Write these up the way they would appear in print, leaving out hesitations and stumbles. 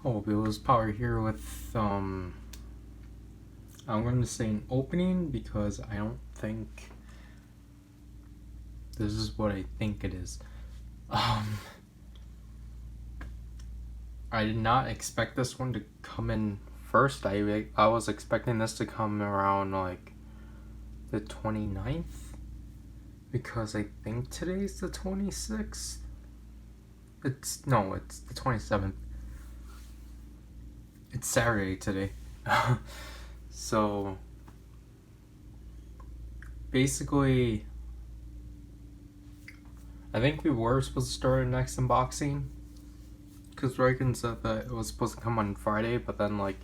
Oh, it was Power here with I'm going to say an opening because I don't think this is what I think it is. I did not expect this one to come in first. I was expecting this to come around like the 29th because I think today's the 26th. It's the 27th. It's Saturday today. So basically I think we were supposed to start our next unboxing because Riken said that it was supposed to come on Friday, but then like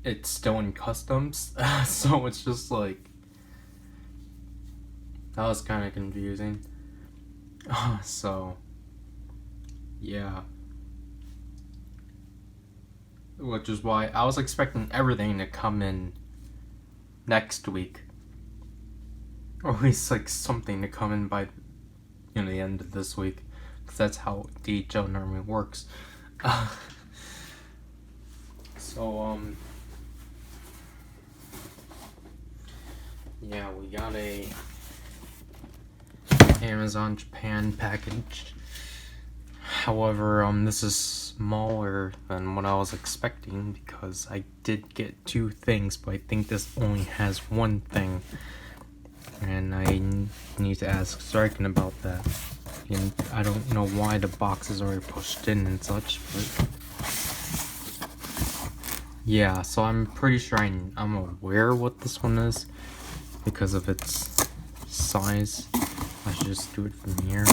it's still in customs. So it's just like that was kind of confusing. So yeah, which is why I was expecting everything to come in next week, or at least like something to come in by the end of this week, because that's how DHL normally works. So yeah, we got a Amazon Japan package. However, this is smaller than what I was expecting because I did get 2 things, but I think this only has 1 thing, and I need to ask Striken about that. And I don't know why the boxes are pushed in and such, but yeah, so I'm pretty sure I'm aware what this one is because of its size. I should just do it from here.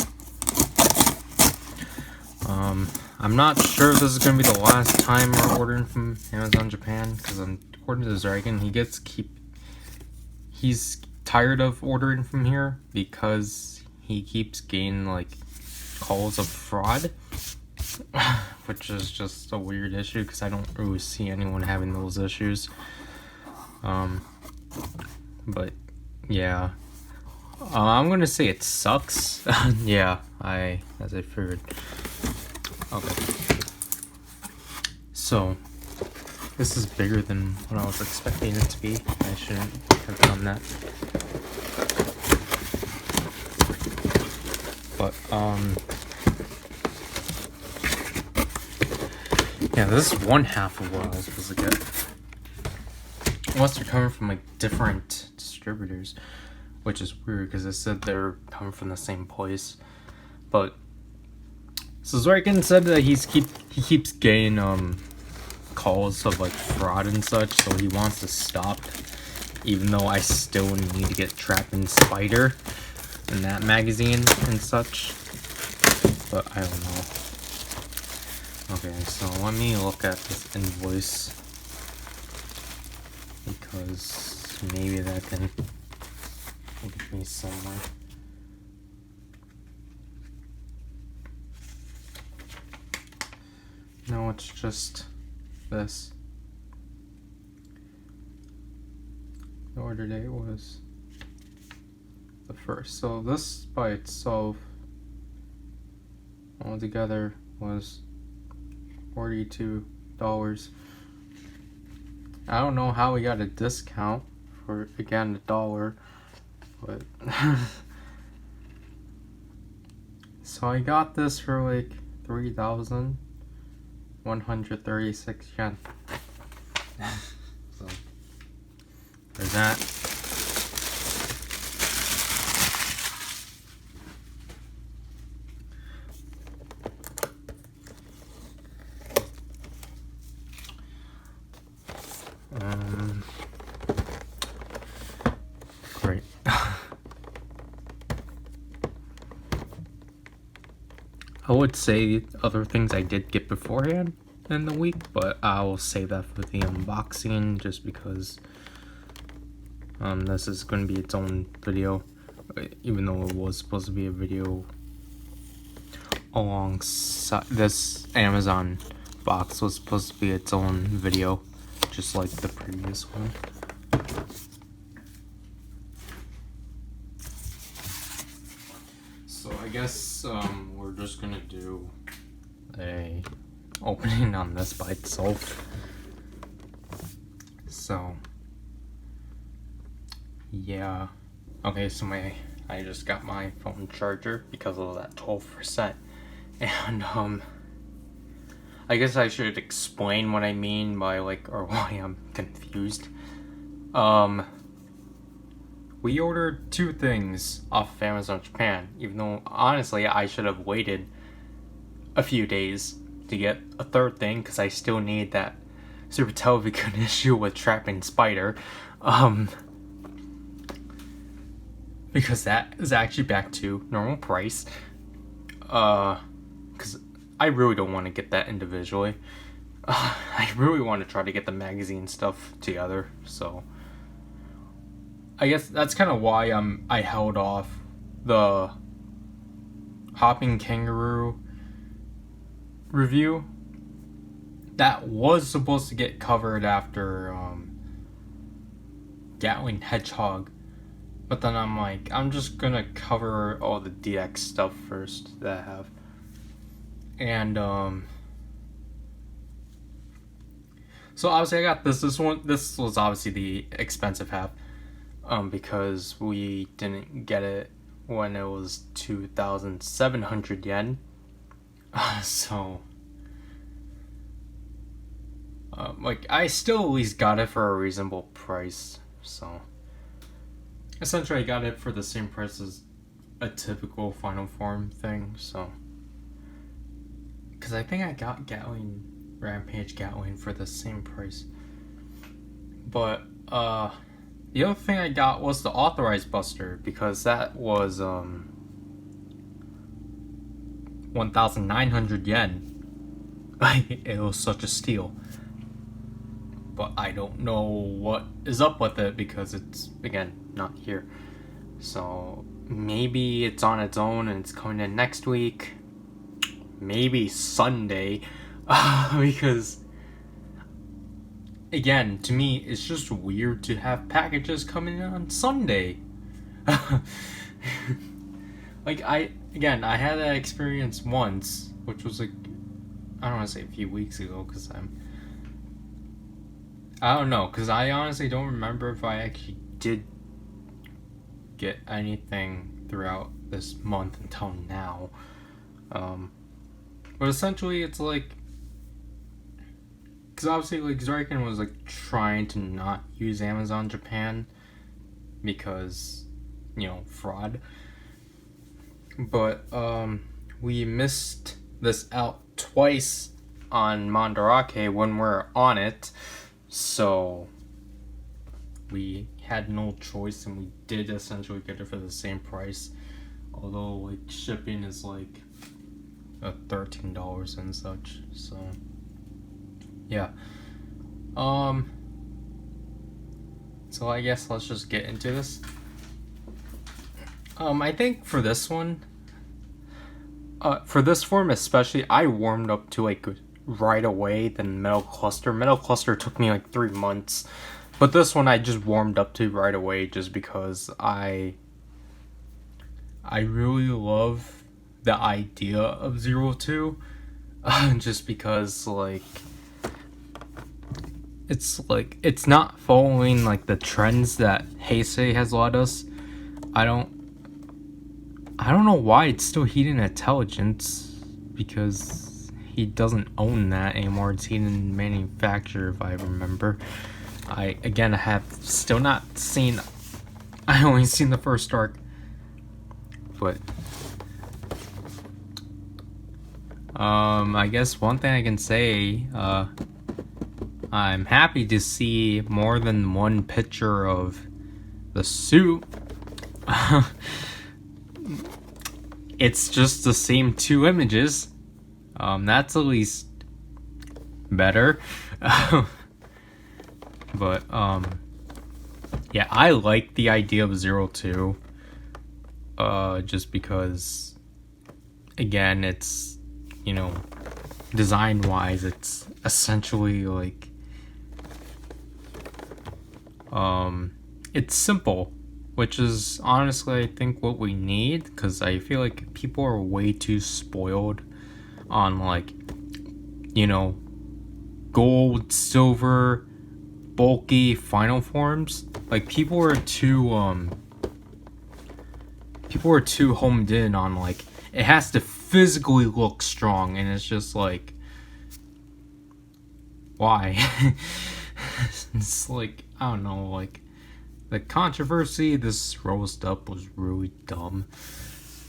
I'm not sure if this is gonna be the last time we're ordering from Amazon Japan, because according to Dragon, he's tired of ordering from here because he keeps getting like calls of fraud, which is just a weird issue because I don't really see anyone having those issues. But yeah, I'm gonna say it sucks. Yeah, as I figured. Okay, so this is bigger than what I was expecting it to be. I shouldn't have done that. But yeah, this is one half of what I was supposed to get. Unless they're coming from like different distributors, which is weird because it said they're coming from the same place. But so Zorkin said that he keeps getting calls of like fraud and such, so he wants to stop. Even though I still need to get Trap and Spider in that magazine and such, but I don't know. Okay, so let me look at this invoice because maybe that can give me somewhere. No, it's just this. The order date was the 1st. So this by itself altogether was $42. I don't know how we got a discount for, again, $1, but so I got this for like 3,136 yen. So there's that. Great. I would say other things I did get beforehand in the week, but I'll save that for the unboxing just because this is going to be its own video, even though it was supposed to be a video alongside this. Amazon box was supposed to be its own video, just like the previous one. So I guess we're just gonna do a opening on this by itself. So yeah. Okay, so I just got my phone charger because of that 12%. And I guess I should explain what I mean by or why I'm confused. We ordered 2 things off of Amazon Japan, even though honestly I should have waited a few days to get a 3rd thing because I still need that Super Television issue with Trapping Spider. Because that is actually back to normal price. Because I really don't want to get that individually. I really want to try to get the magazine stuff together, so I guess that's kind of why I held off the Hopping Kangaroo review. That was supposed to get covered after Gatling Hedgehog, but then I'm like, I'm just gonna cover all the DX stuff first that I have. And so obviously I got this one. This was obviously the expensive half, because we didn't get it when it was 2,700 yen. So I still at least got it for a reasonable price. So essentially I got it for the same price as a typical Final Form thing. So because I think I got Rampage Gatling for the same price. But the other thing I got was the Authorized Buster, because that was 1,900 yen. It was such a steal. But I don't know what is up with it because it's, again, not here. So maybe it's on its own and it's coming in next week. Maybe Sunday. Because again, to me, it's just weird to have packages coming in on Sunday. I had that experience once, which was I don't want to say a few weeks ago, because I don't know, because I honestly don't remember if I actually did get anything throughout this month until now. But essentially it's because obviously Zarikin was trying to not use Amazon Japan because fraud, but we missed this out twice on Mandarake when we're on it, so we had no choice and we did essentially get it for the same price, although shipping is $13 and such. So yeah. So I guess let's just get into this. I think for this one, for this form especially, I warmed up to right away than Metal Cluster. Metal Cluster took me 3 months, but this one I just warmed up to right away just because I really love the idea of 02, just because it's not following the trends that Heisei has led us. I don't know why it's still Heating Intelligence, because he doesn't own that anymore. It's Heating Manufacture, if I remember. I have still not seen. I only seen the first arc, but I guess one thing I can say, I'm happy to see more than one picture of the suit. It's just the same 2 images. That's at least better. But yeah, I like the idea of 02. Just because, again, it's design wise, it's essentially it's simple, which is honestly I think what we need, because I feel people are way too spoiled on you know, gold, silver, bulky final forms. Like, people were too homed in on, like, it has to physically look strong, and it's just like, why? It's like, I don't know, like, the controversy this rose up was really dumb.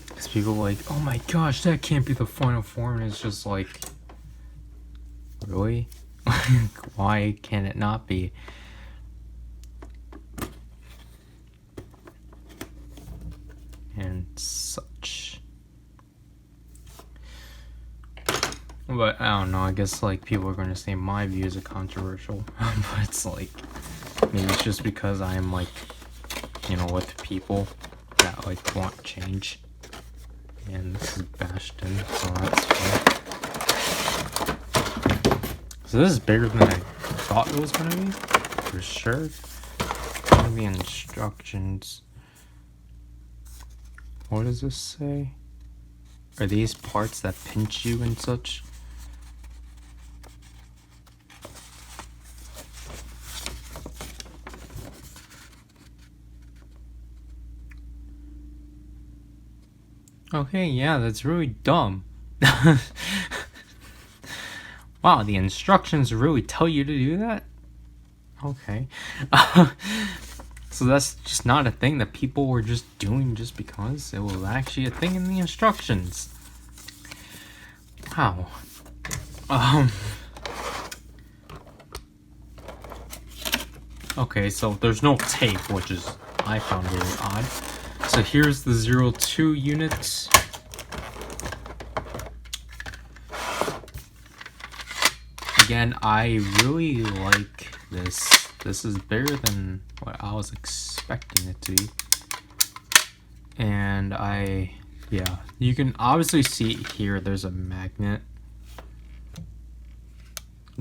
Because people were like, oh my gosh, that can't be the final form, and it's just like, really? Why can it not be? And such. But I don't know, I guess like people are gonna say my views are controversial. But it's like, maybe it's just because I am like, you know, with people that like want change. And this is Bastion, so that's fun. So this is bigger than I thought it was gonna be, for sure. Gonna be instructions. What does this say? Are these parts that pinch you and such? Okay, yeah, that's really dumb. Wow, the instructions really tell you to do that? Okay. So that's just not a thing that people were just doing just because it was actually a thing in the instructions. Wow. Okay, so there's no tape, which is, I found really odd. So here's the 02 units. Again, I really like this. This is bigger than what I was expecting it to be. And yeah, you can obviously see here there's a magnet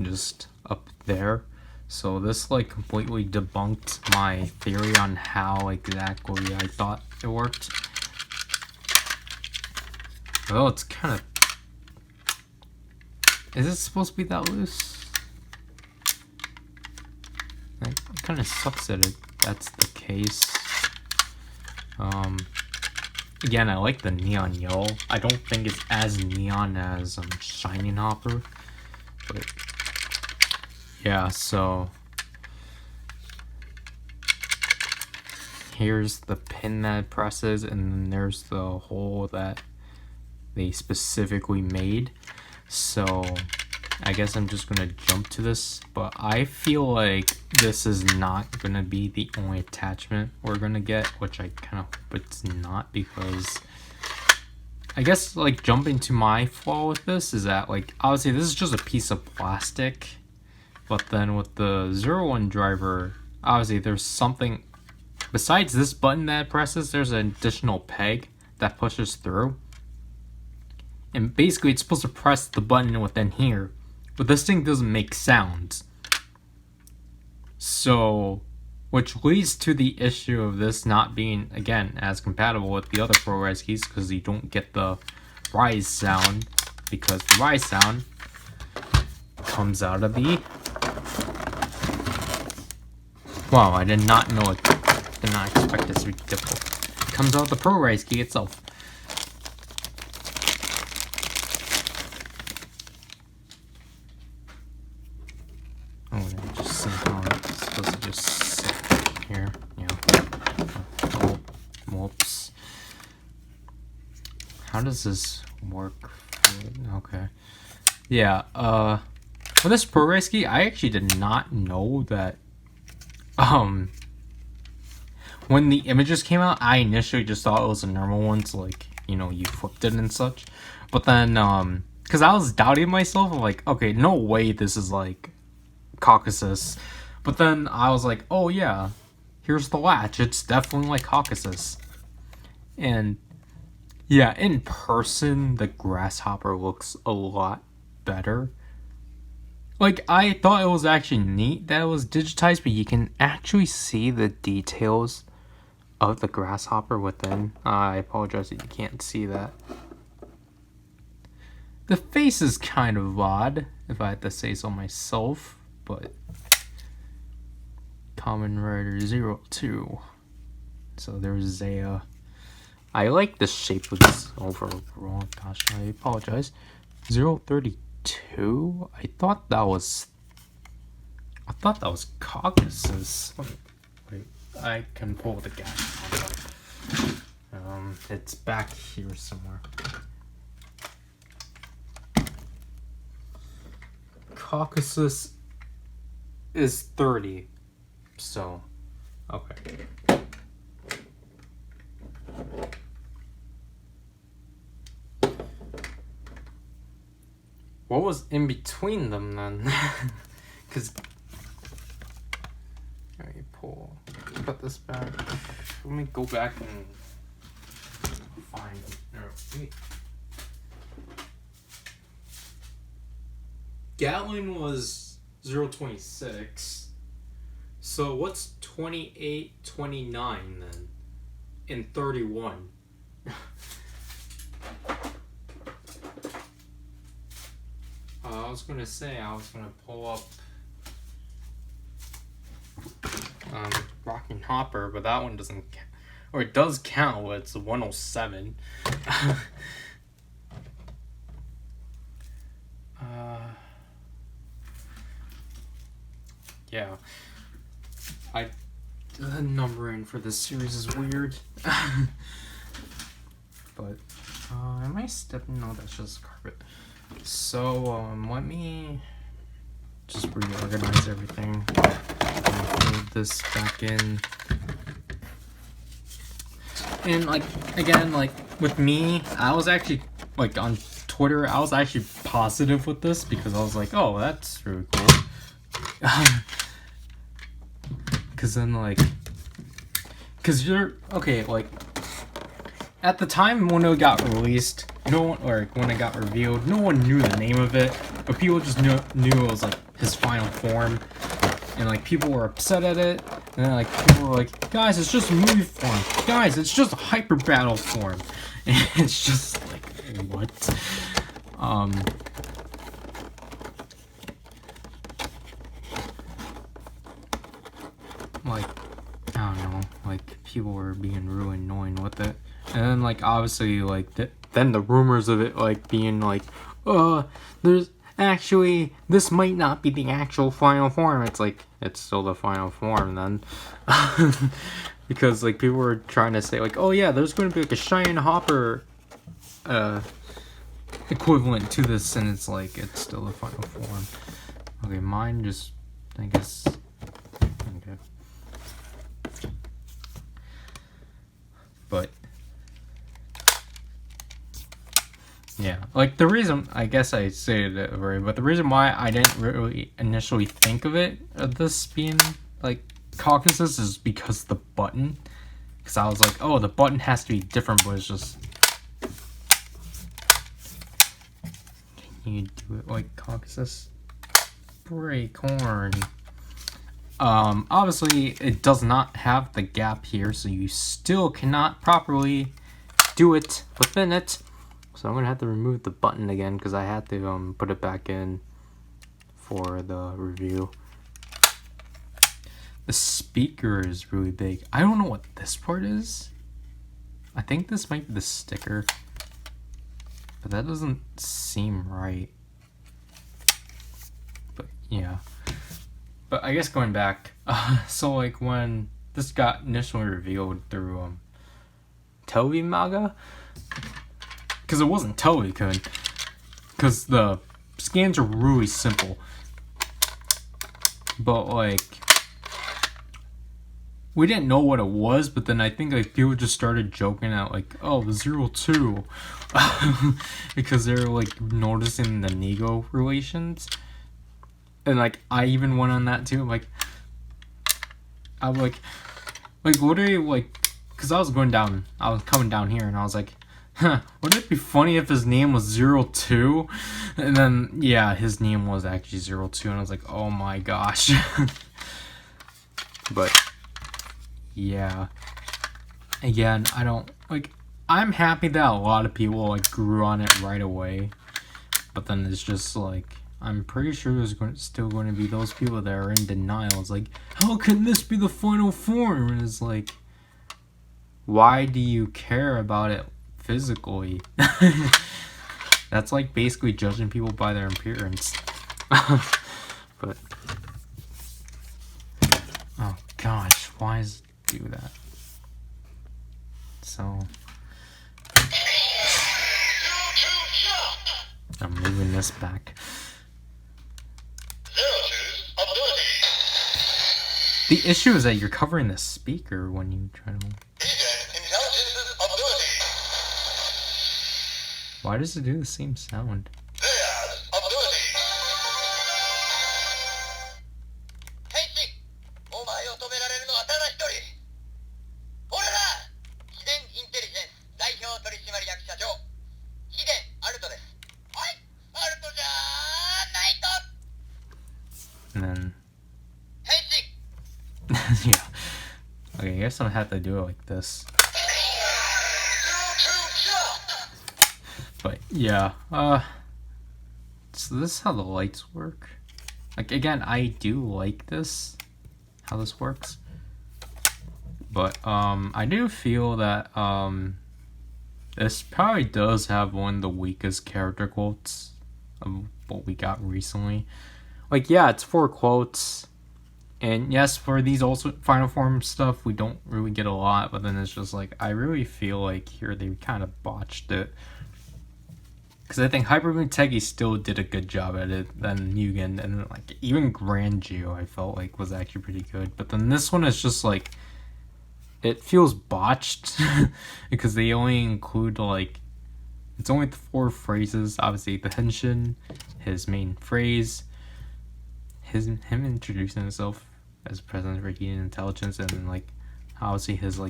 just up there. So this like completely debunked my theory on how exactly I thought it worked. Well, it's kind of... Is it supposed to be that loose? It kind of sucks that that's the case. Again, I like the neon yellow. I don't think it's as neon as Shining Hopper, but yeah. So here's the pin that it presses, and then there's the hole that they specifically made. So I guess I'm just gonna jump to this, but I feel like this is not gonna be the only attachment we're gonna get, which I kind of hope it's not, because I guess like jumping to my flaw with this is that like obviously this is just a piece of plastic, but then with the 01 driver, obviously there's something besides this button that presses. There's an additional peg that pushes through, and basically it's supposed to press the button within here. But this thing doesn't make sounds. So, which leads to the issue of this not being, again, as compatible with the other ProRise keys, because you don't get the rise sound, because the rise sound comes out of the... Wow, I did not know it. Did not expect this to be difficult. It comes out of the ProRise key itself. How does this work? Okay. Yeah, with this ProRise key, I actually did not know that, when the images came out, I initially just thought it was a normal one, so like, you know, you flipped it and such. But then, because I was doubting myself, I'm like, okay, no way this is like Caucasus. But then I was like, oh yeah, here's the latch, it's definitely like Caucasus. And yeah, in person, the grasshopper looks a lot better. Like, I thought it was actually neat that it was digitized, but you can actually see the details of the grasshopper within. I apologize that you can't see that. The face is kind of odd. if I had to say so myself, but PowerRider 02. So there's Zaya. I like the shape of this overall. Gosh, I apologize. 032? I thought that was Caucasus. Wait, I can pull the gap. It's back here somewhere. Caucasus is 30. So, okay. What was in between them then? Because let me put this back. Let me go back and find it. No, wait. Gatling was 026. So what's 28, 29 then? And 31. I was gonna say I was gonna pull up Rockin' Hopper, but that one doesn't count. Or it does count, but it's 107. Yeah. The numbering for this series is weird. But, am I stepping? No, that's just carpet. So, let me just reorganize everything. Move this back in. And, like, again, like, with me, I was actually, like, on Twitter, I was actually positive with this because I was like, oh, that's really cool. Because then, like, because you're, okay, like, at the time when it got released, no one, or when it got revealed, no one knew the name of it, but people just knew it was, like, his final form, and, like, people were upset at it, and then, like, people were like, guys, it's just movie form, guys, it's just hyper battle form, and it's just, like, what? Like, I don't know, like, people were being really annoying with it. And then, like, obviously, like, then the rumors of it, like, being like, there's actually, this might not be the actual final form. It's like, it's still the final form then. Because, like, people were trying to say, like, oh yeah, there's going to be, like, a Cheyenne Hopper, equivalent to this, and it's like, it's still the final form. Okay, mine just, I guess, okay. But, yeah, like, the reason, I guess I stated it already, but the reason why I didn't really initially think of this being, like, Caucasus is because the button. Because I was like, oh, the button has to be different, but it's just... Can you do it like Caucasus? Break horn. Obviously, it does not have the gap here, so you still cannot properly do it within it. So I'm gonna have to remove the button again because I had to put it back in for the review. The speaker is really big. I don't know what this part is. I think this might be the sticker, but that doesn't seem right. But yeah. But I guess going back, so like when this got initially revealed through Toei Manga, because it wasn't Toei-kun, because the scans are really simple, but like we didn't know what it was, but then I think like people just started joking out like, oh, the 02, because they were like noticing the Nego relations. And, like, I even went on that, too. I'm like, literally, like, because I was coming down here, and I was like, huh, wouldn't it be funny if his name was 02? And then, yeah, his name was actually 02, and I was like, oh my gosh. But, yeah. Again, I don't, like, I'm happy that a lot of people, like, grew on it right away. But then it's just, like, I'm pretty sure there's still going to be those people that are in denial. It's like, how can this be the final form? And it's like, why do you care about it physically? That's like basically judging people by their appearance. But oh gosh, why does it do that? So I'm moving this back. The issue is that you're covering the speaker when you try to. Why does it do the same sound? And then yeah. Okay, I guess I'm gonna have to do it like this. But yeah, so this is how the lights work. Like again, I do like this, how this works. But I do feel that this probably does have one of the weakest character quotes of what we got recently. Like yeah, it's 4 quotes. And yes, for these also final form stuff, we don't really get a lot, but then it's just like, I really feel like here they kind of botched it. Because I think Hyper Mutegi still did a good job at it than Mugen, and like even Grand Geo I felt like was actually pretty good. But then this one is just like, it feels botched because they only include like, it's only 4 phrases. Obviously the Henshin, his main phrase, him introducing himself as President for Heat and Intelligence, and then like obviously his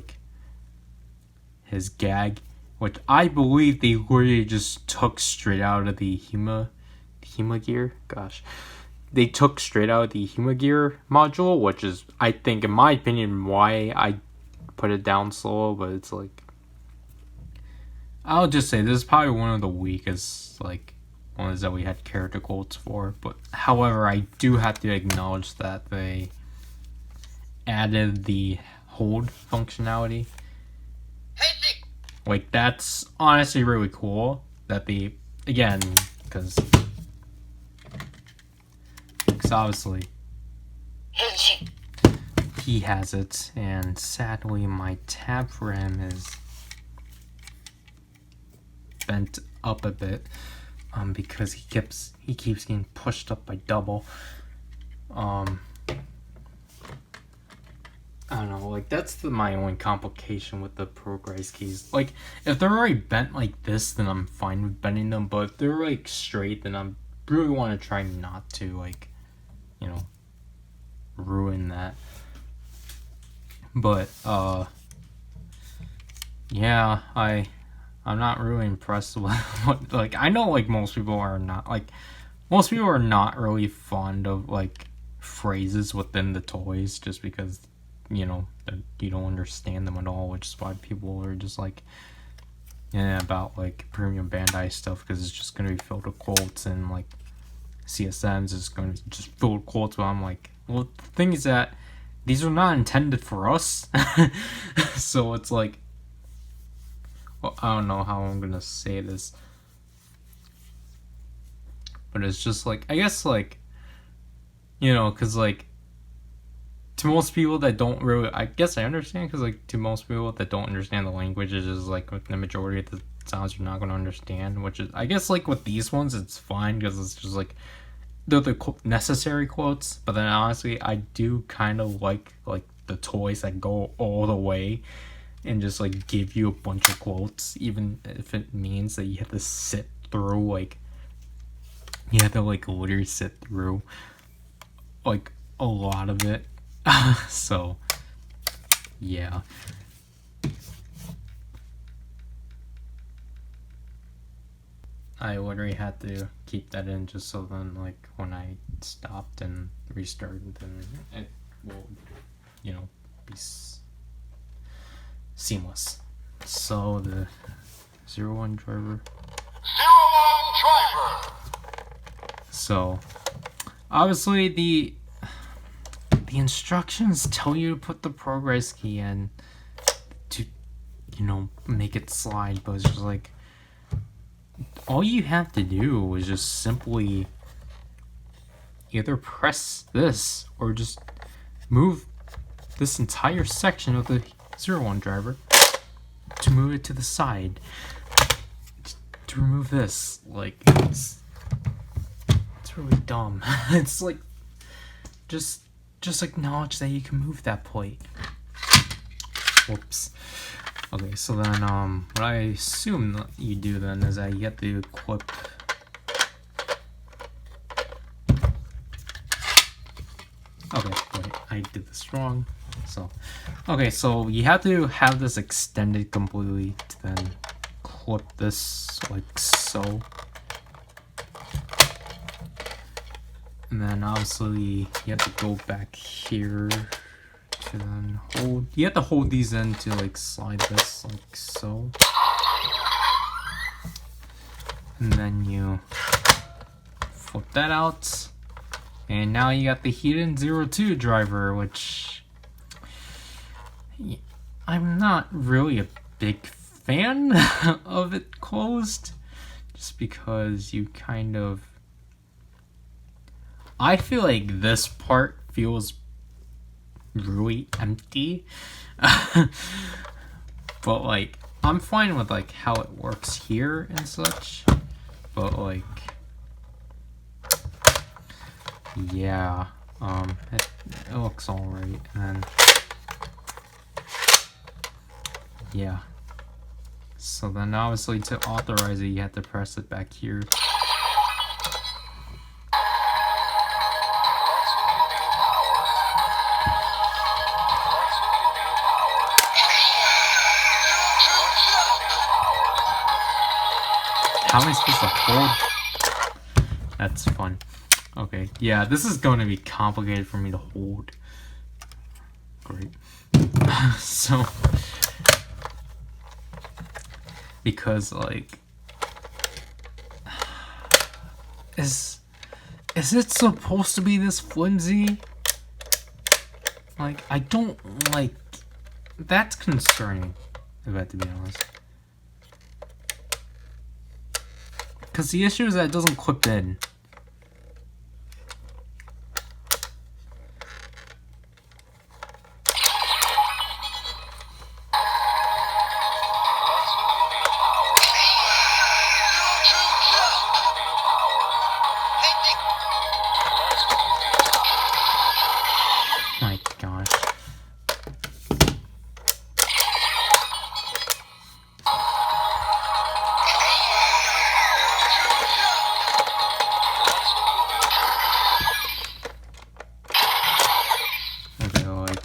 gag, which I believe they literally just took straight out of the Hima Gear. Gosh, they took straight out of the Hima Gear module, which is, I think, in my opinion, why I put it down slow. But it's like, I'll just say this is probably one of the weakest like ones that we had character quotes for. But however, I do have to acknowledge that they added the hold functionality. Like that's honestly really cool that they, again, because obviously he has it, and sadly my tab for him is bent up a bit. Because he keeps getting pushed up by double. I don't know, like that's my only complication with the Progrise keys. Like if they're already bent like this, then I'm fine with bending them. But if they're like straight, then I really want to try not to like, you know, ruin that. But yeah, I'm not really impressed with what, like, I know like most people are not really fond of like phrases within the toys, just because, you know, you don't understand them at all, which is why people are just like, yeah, about like premium Bandai stuff, because it's just gonna be filled with quotes, and like CSMs is going to just filled with quotes. But I'm like, well, the thing is that these are not intended for us. So it's like, well, I don't know how I'm gonna say this, but it's just like, I guess like, you know, because like to most people that don't really, I guess I understand, because like to most people that don't understand the language, it's just like the majority of the sounds you're not going to understand, which is, I guess like with these ones it's fine because it's just like they're the necessary quotes. But then honestly, I do kind of like the toys that go all the way and just like give you a bunch of quotes, even if it means that you have to sit through, like you have to like literally sit through like a lot of it. So yeah, I literally had to keep that in just so then like when I stopped and restarted, then it will, you know, be seamless. So the 01 driver. 01 driver. So obviously the instructions tell you to put the Progrise key in to, you know, make it slide, but it's just like all you have to do is just simply either press this or just move this entire section of the 01 driver to move it to the side to remove this. Like, it's really dumb. It's like just acknowledge that you can move that plate. Whoops. Okay, so then what I assume that you do then is that you have to equip wait, I did this wrong. So okay, so you have to have this extended completely to then clip this like so. And then obviously you have to go back here to then hold. You have to hold these in to like slide this like so. And then you flip that out. And now you got the Heaton 02 driver, which I'm not really a big fan of it closed. Just because you kind of... I feel like this part feels really empty. But like, I'm fine with like how it works here and such. But like, yeah, it looks alright. And then, yeah. So then obviously to authorize it, you have to press it back here. How am I supposed to hold? That's fun. Okay, yeah, this is going to be complicated for me to hold. Great. So, because like, is it supposed to be this flimsy? Like, I don't like, that's concerning, if I have to be honest. Because the issue is that it doesn't clip in. My gosh.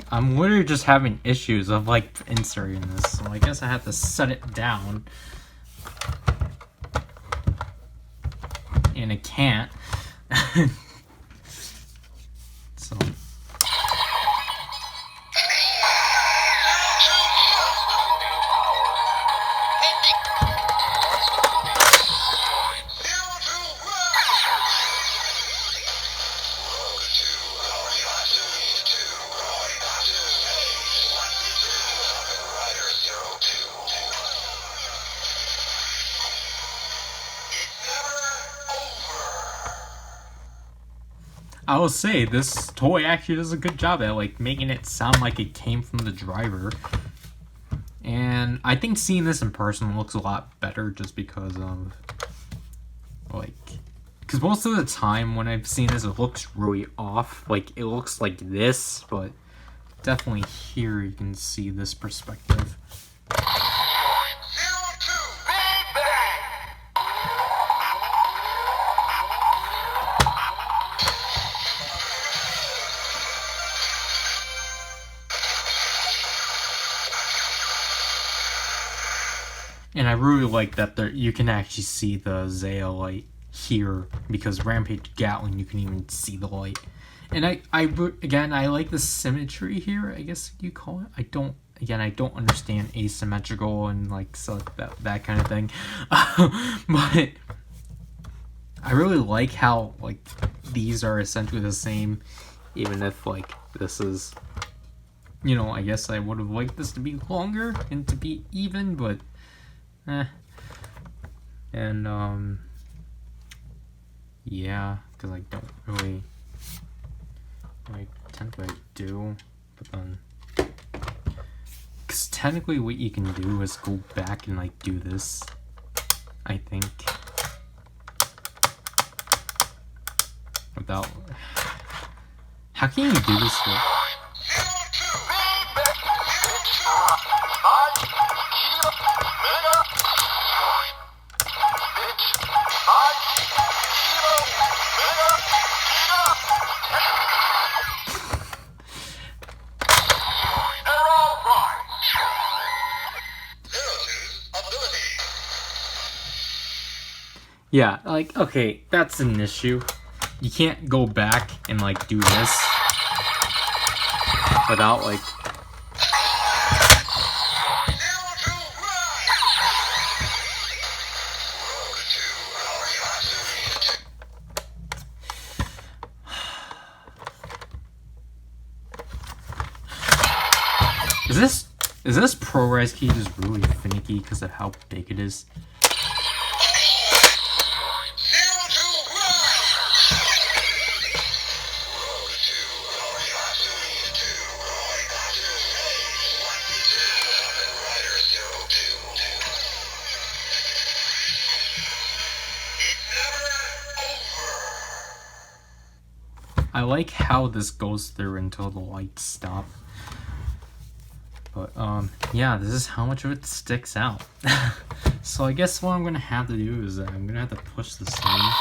I'm literally just having issues of like inserting this, so I guess I have to set it down. And it can't. So. I will say, this toy actually does a good job at like making it sound like it came from the driver. And I think seeing this in person looks a lot better just because of like, because most of the time when I've seen this, it looks really off. Like, it looks like this, but definitely here you can see this perspective. And I really like that there you can actually see the Zaya light here, because Rampage Gatling you can even see the light. And I like the symmetry here, I guess you call it. I don't understand asymmetrical and like so that kind of thing. But I really like how like these are essentially the same, even if like this is, you know, I guess I would have liked this to be longer and to be even, but and yeah, because I don't really like technically I do, but then because technically what you can do is go back and like do this, I think, without. How can you do this with? Yeah, like, okay, that's an issue. You can't go back and, like, do this without, like... Is this Progrise key just really finicky because of how big it is? I like how this goes through until the lights stop. But, yeah, this is how much of it sticks out. So I guess what I'm gonna have to do is I'm gonna have to push this in.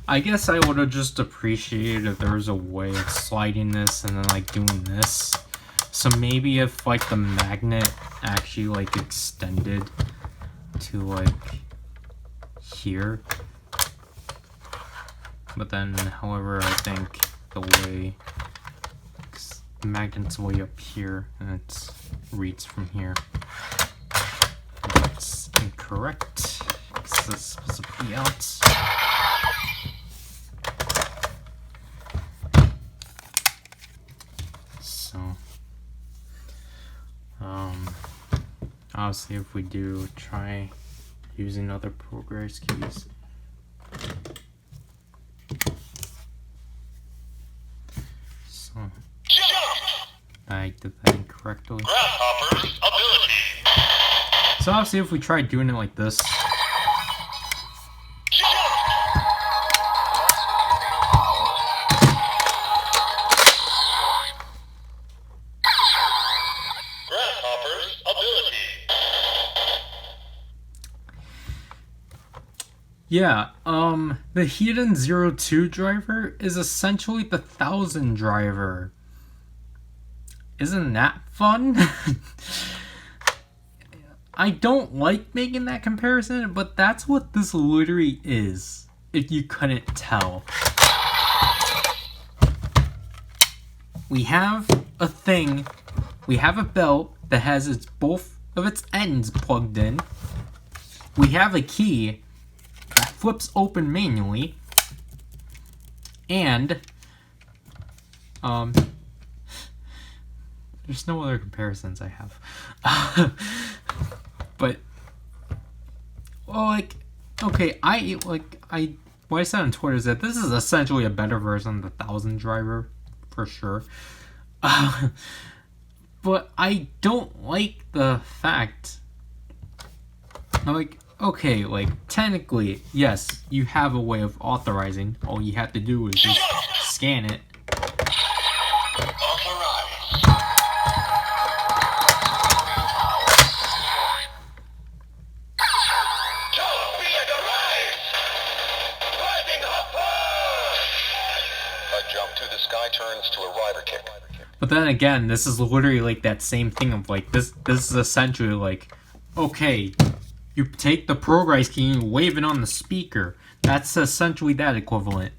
I guess I would have just appreciated if there was a way of sliding this and then like doing this. So maybe if like the magnet actually like extended to like here. But then, however, I think the way, 'cause the magnet's way up here and it reads from here. That's incorrect because it's supposed to be out. Obviously, if we do try using other Progrise keys. So, I did that incorrectly. So obviously, if we try doing it like this. Yeah, the Hidden 02 driver is essentially the 1000 driver. Isn't that fun? I don't like making that comparison, but that's what this literally is, if you couldn't tell. We have a thing, we have a belt that has both of its ends plugged in. We have a key that flips open manually, and there's no other comparisons I have. But well, like, okay, what I said on Twitter is that this is essentially a better version of the 1000 driver for sure. But I don't like the fact, like, okay, like, technically, yes, you have a way of authorizing. All you have to do is just scan it. Turns to a rider kick. But then again, this is literally like that same thing of like this is essentially like, okay, you take the Progrise key and you wave it on the speaker. That's essentially that equivalent.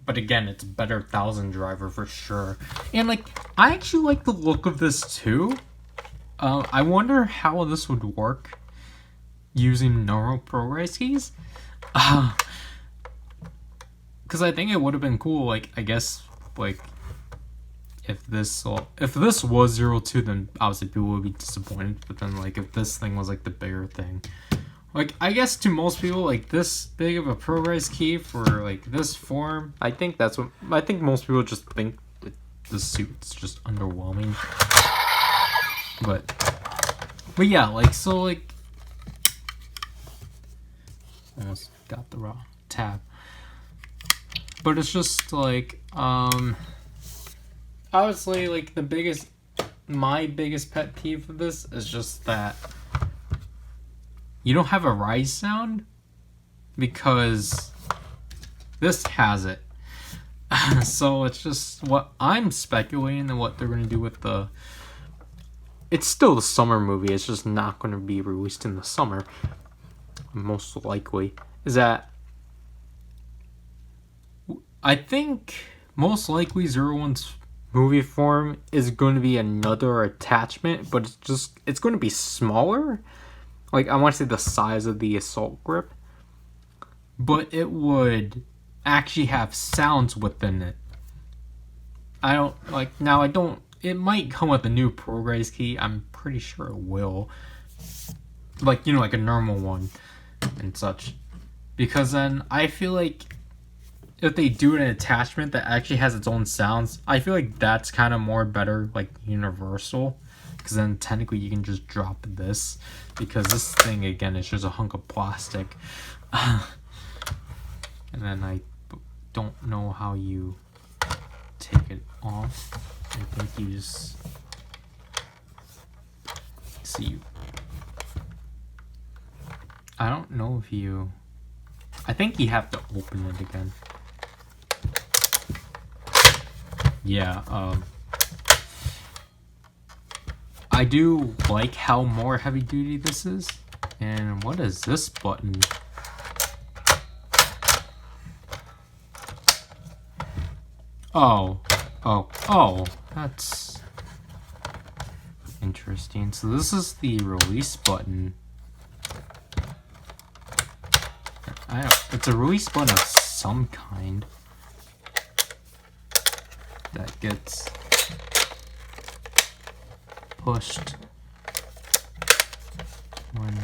But again, it's a better 1000 driver for sure. And like, I actually like the look of this too. I wonder how this would work using normal Progrise keys. Because I think it would have been cool, like, I guess, like, if this was 02, then obviously people would be disappointed. But then, like, if this thing was, like, the bigger thing. Like, I guess to most people, like, this big of a Progrise key for, like, this form, I think most people just think that the suit's just underwhelming. But yeah, like, so, like, almost got the wrong tab. But it's just, like, obviously, like, my biggest pet peeve of this is just that you don't have a rise sound because this has it. So it's just what I'm speculating and what they're going to do with the... It's still the summer movie. It's just not going to be released in the summer. Most likely. Is that... I think most likely 01's movie form is going to be another attachment, but it's going to be smaller. Like, I want to say the size of the assault grip. But it would actually have sounds within it. It might come with a new Progrise key. I'm pretty sure it will. Like, you know, like a normal one and such. Because then I feel like if they do an attachment that actually has its own sounds, I feel like that's kind of more better, like, universal. Because then technically you can just drop this. Because this thing, again, is just a hunk of plastic. And then I don't know how you take it off. I think you just... See. I don't know if you... I think you have to open it again. Yeah, I do like how more heavy duty this is. And what is this button? Oh, that's interesting. So this is the release button. It's a release button of some kind that gets pushed when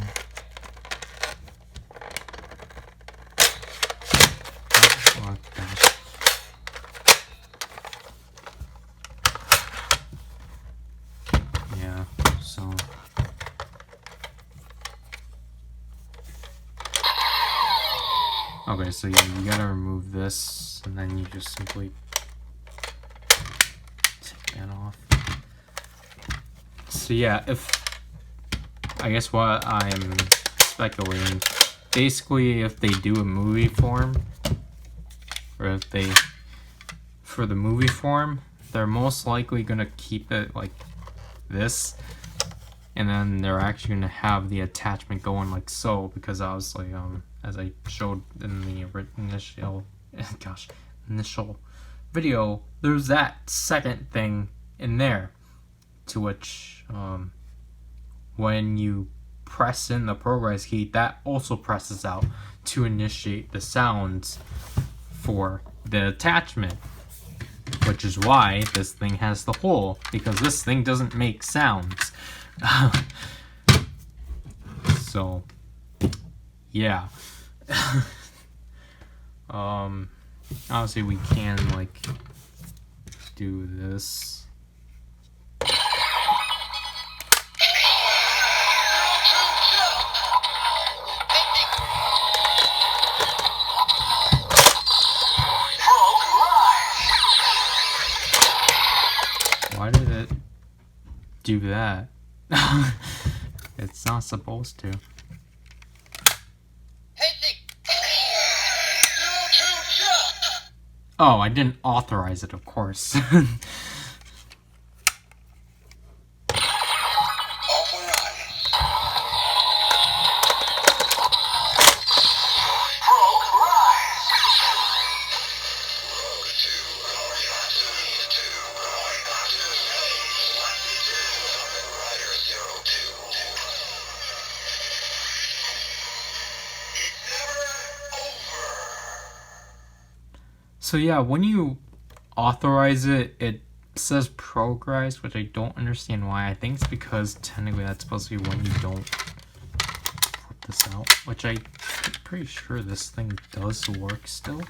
yeah, so okay, so yeah, you gotta remove this and then you just simply take that off. So yeah, I guess what I'm speculating, basically if they do a movie form, or if they, for the movie form, they're most likely going to keep it like this, and then they're actually going to have the attachment going like so, because obviously, as I showed in the initial video, there's that second thing in there, to which, when you press in the Progrise key, that also presses out to initiate the sounds for the attachment. which is why this thing has the hole, because this thing doesn't make sounds. So, yeah. Obviously we can, like, do this. Why did it do that? It's not supposed to. Oh, I didn't authorize it, of course. So yeah, when you authorize it, it says Progrise, which I don't understand why. I think it's because technically that's supposed to be when you don't put this out, which I'm pretty sure this thing does work still.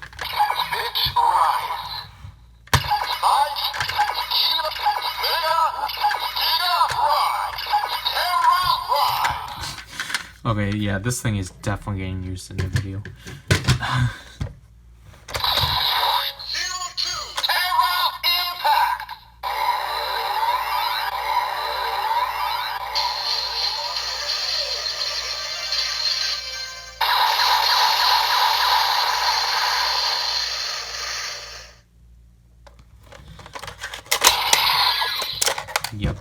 Okay, yeah, this thing is definitely getting used in the video. Yep.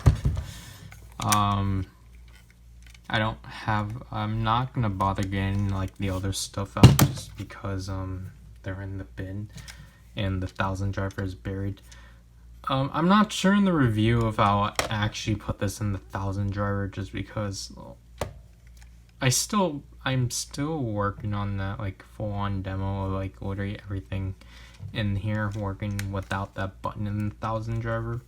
I'm not gonna bother getting like the other stuff out just because they're in the bin and the 1000 driver is buried. I'm not sure in the review if I'll actually put this in the 1000 driver just because I'm still working on that like full-on demo of like literally everything in here working without that button in the 1000 driver.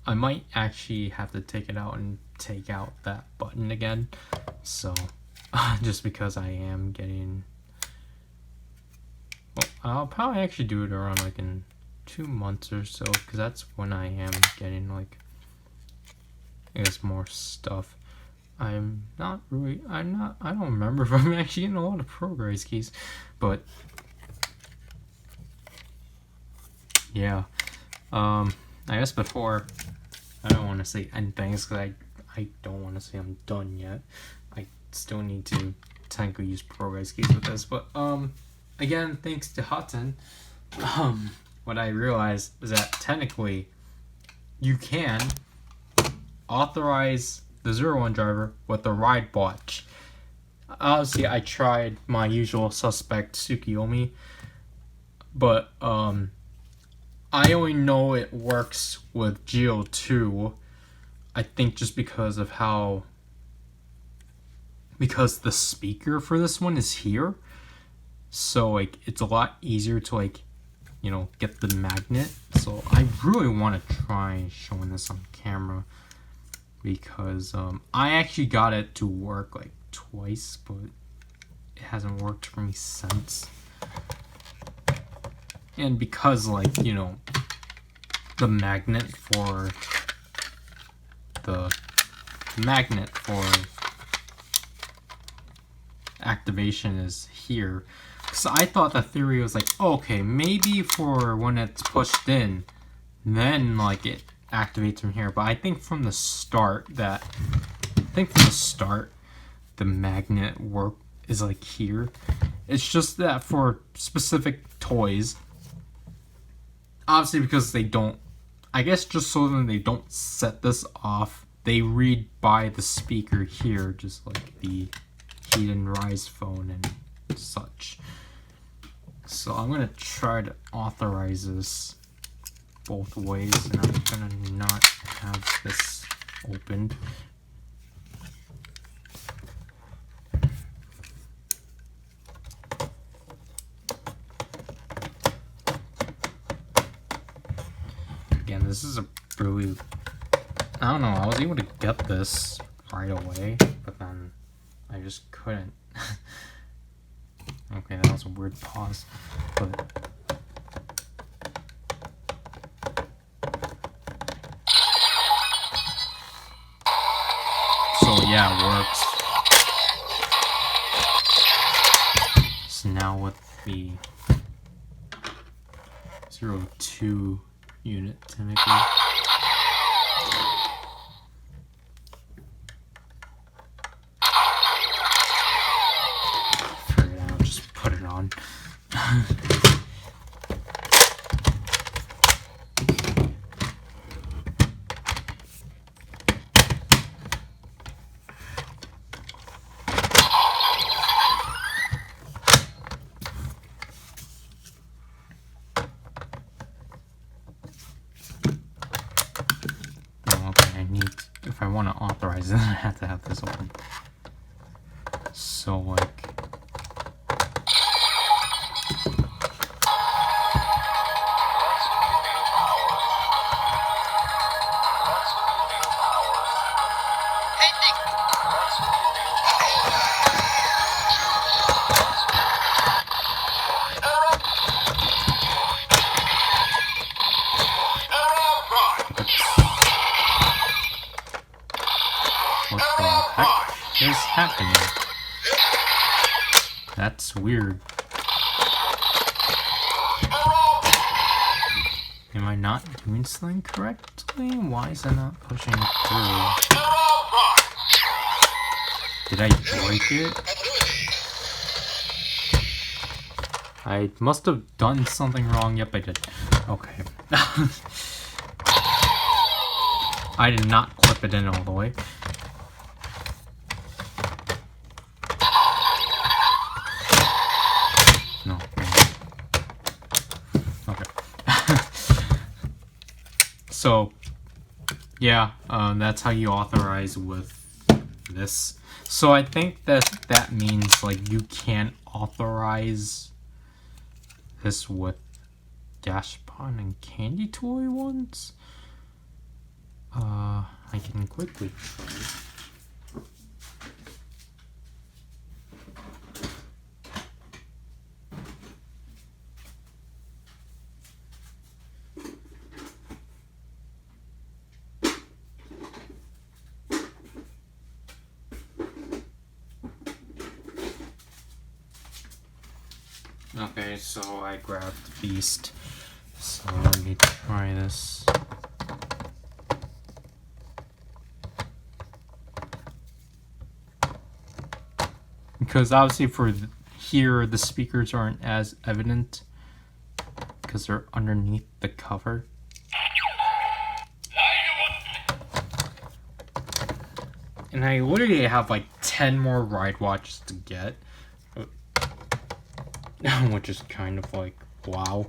I might actually have to take it out and take out that button again, so just because I am getting, well, I'll probably actually do it around like in 2 months or so, because that's when I am getting like, I guess, more stuff. I don't remember if I'm actually getting a lot of Progrise keys, but yeah. I guess before, I don't want to say anything because I don't want to say I'm done yet. I still need to technically use Progrise keys with this, but again, thanks to Hudson, what I realized is that technically you can authorize the 01 driver with the ride watch. Obviously, I tried my usual suspect Tsukiyomi, but I only know it works with Geo 2, I think just because of because the speaker for this one is here, so like it's a lot easier to like, you know, get the magnet. So I really want to try showing this on camera because I actually got it to work like twice, but it hasn't worked for me since. And because, like, you know, the magnet for activation is here. So I thought the theory was like, okay, maybe for when it's pushed in, then like it activates from here. But I think from the start the magnet work is like here. It's just that for specific toys, obviously because they don't, I guess just so that they don't set this off, they read by the speaker here, just like the heat and rise phone and such. So I'm gonna try to authorize this both ways, and I'm gonna not have this opened. really, I don't know, I was able to get this right away, but then I just couldn't. Okay, that was a weird pause, but so yeah, it works. So now with the 02 unit technically. Figured out, just put it on. If I want to authorize it, I have to have this open. So, like, what the heck is happening? That's weird. Am I not doing something correctly? Why is it not pushing through? Did I break it? I must have done something wrong. Yep, I did. Okay. I did not clip it in all the way. No. Okay. So, yeah, that's how you authorize with this. So I think that means, like, you can't authorize this with Dashpon and Candy Toy ones. I can quickly try it. Okay, so I grabbed Beast. So let me try this. Because obviously for here, the speakers aren't as evident because they're underneath the cover. And I literally have like 10 more ride watches to get. Which is kind of like, wow.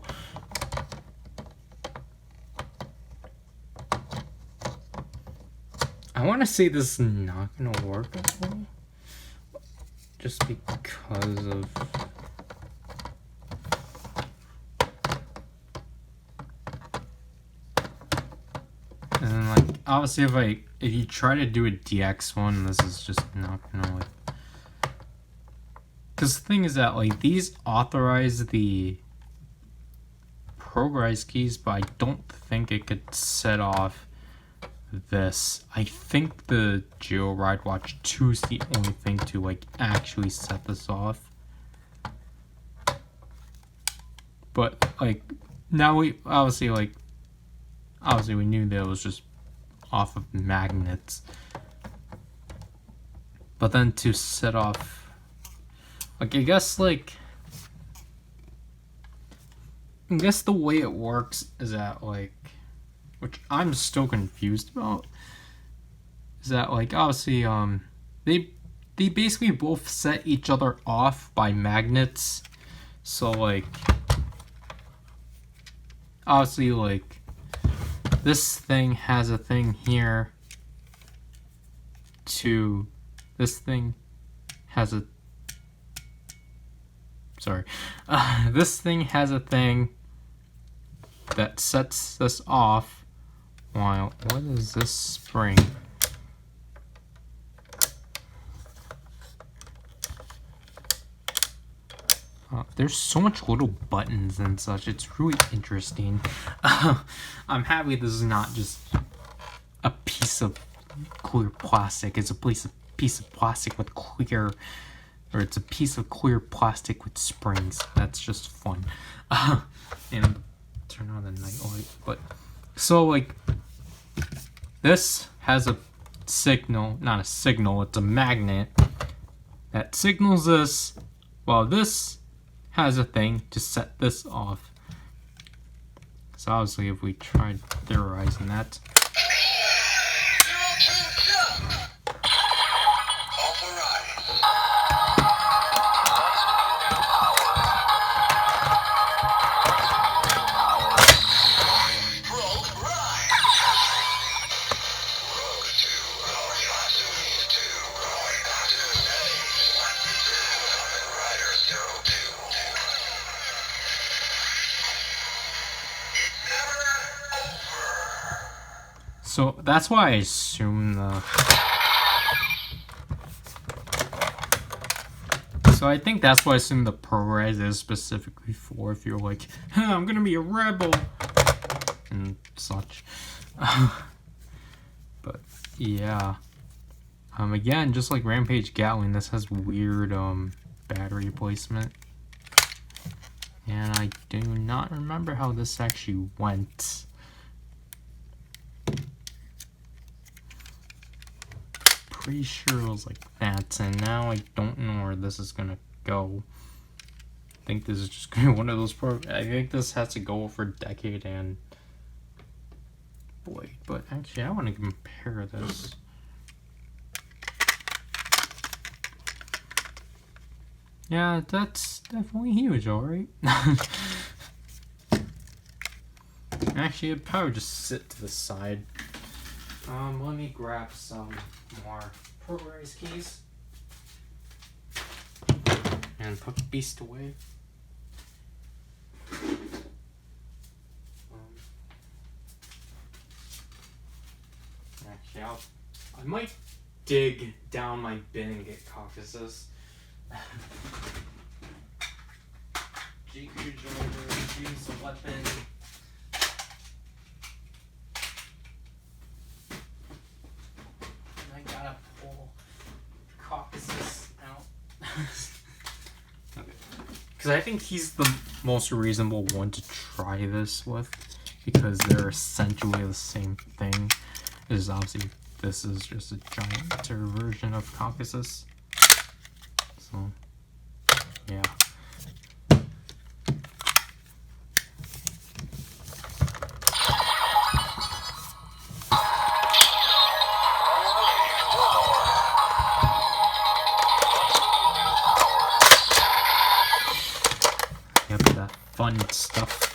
I want to say this is not going to work as well. Just because of... And then, like, obviously if you try to do a DX one, this is just not going to, like... Because the thing is that, like, these authorize the Progrise keys, but I don't think it could set off this. I think the Geo Ride Watch 2 is the only thing to, like, actually set this off. But, like, now we obviously we knew that it was just off of magnets. But then to set off, like, I guess the way it works is that, like, which I'm still confused about, is that, like, obviously, they basically both set each other off by magnets. So, like, obviously, like, this thing has a thing here to, this thing has a, sorry, this thing has a thing that sets this off, while. What is this spring? There's so much little buttons and such. It's really interesting. I'm happy this is not just a piece of clear plastic. It's a piece of plastic with clear, or it's a piece of clear plastic with springs. That's just fun. And turn on the night light. But so like this has a signal, not a signal. It's a magnet that signals this, while this has a thing to set this off. So obviously if we tried theorizing that. So that's why I assume So I think that's why I assume the ProRise is specifically for if you're like, hey, I'm gonna be a rebel and such. But yeah. Again, just like Rampage Gatling, this has weird battery placement. And I do not remember how this actually went. Pretty sure it was like that, and now I don't know where this is gonna go. I think this is just gonna be one of those I think this has to go for Decade and Blade, but actually I want to compare this. Yeah, that's definitely huge, alright. Actually, it'd probably just sit to the side. Let me grab some more ProRise keys and put the beast away. Actually, I might dig down my bin and get Caucasus. GQ driver, use a weapon. Because I think he's the most reasonable one to try this with, because they're essentially the same thing. Is obviously this is just a gianter version of Caucasus. So yeah. Fun stuff.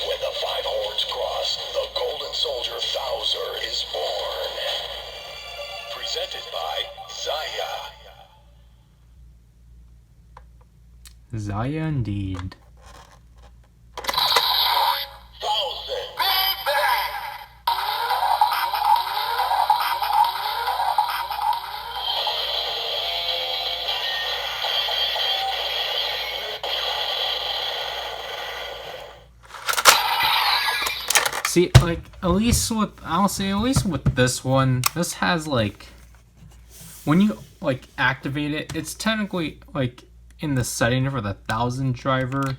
When the five horns cross, the golden soldier Thouser is born. Presented by Zaya. Zaya indeed. See, like, at least with this one, this has, like, when you, like, activate it, it's technically, like, in the setting for the 1000 driver.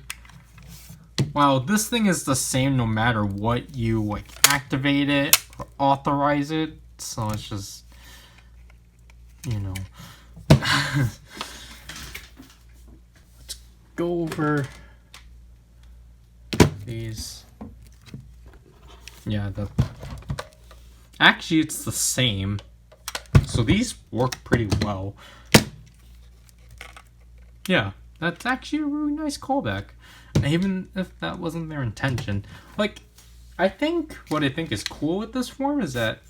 Wow, this thing is the same no matter what you, like, activate it or authorize it, so it's just, you know. Let's go over these. Yeah, actually it's the same. So these work pretty well. Yeah, that's actually a really nice callback. Even if that wasn't their intention. Like, what I think is cool with this form is that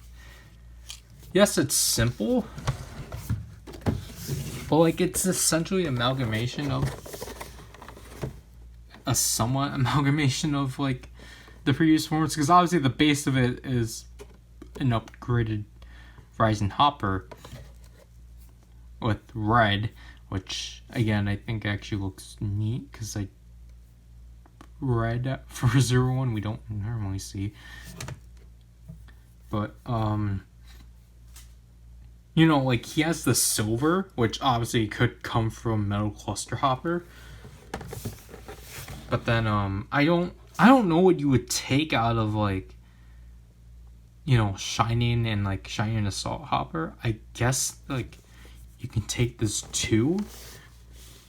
yes, it's simple, but like it's essentially amalgamation of a somewhat amalgamation of like the previous forms, because obviously the base of it is an upgraded Ryzen hopper with red, which again I think actually looks neat because I red for 01 we don't normally see. But you know, like he has the silver, which obviously could come from metal cluster hopper. But then I don't know what you would take out of like, you know, shining and like shining assault hopper. I guess like you can take this 2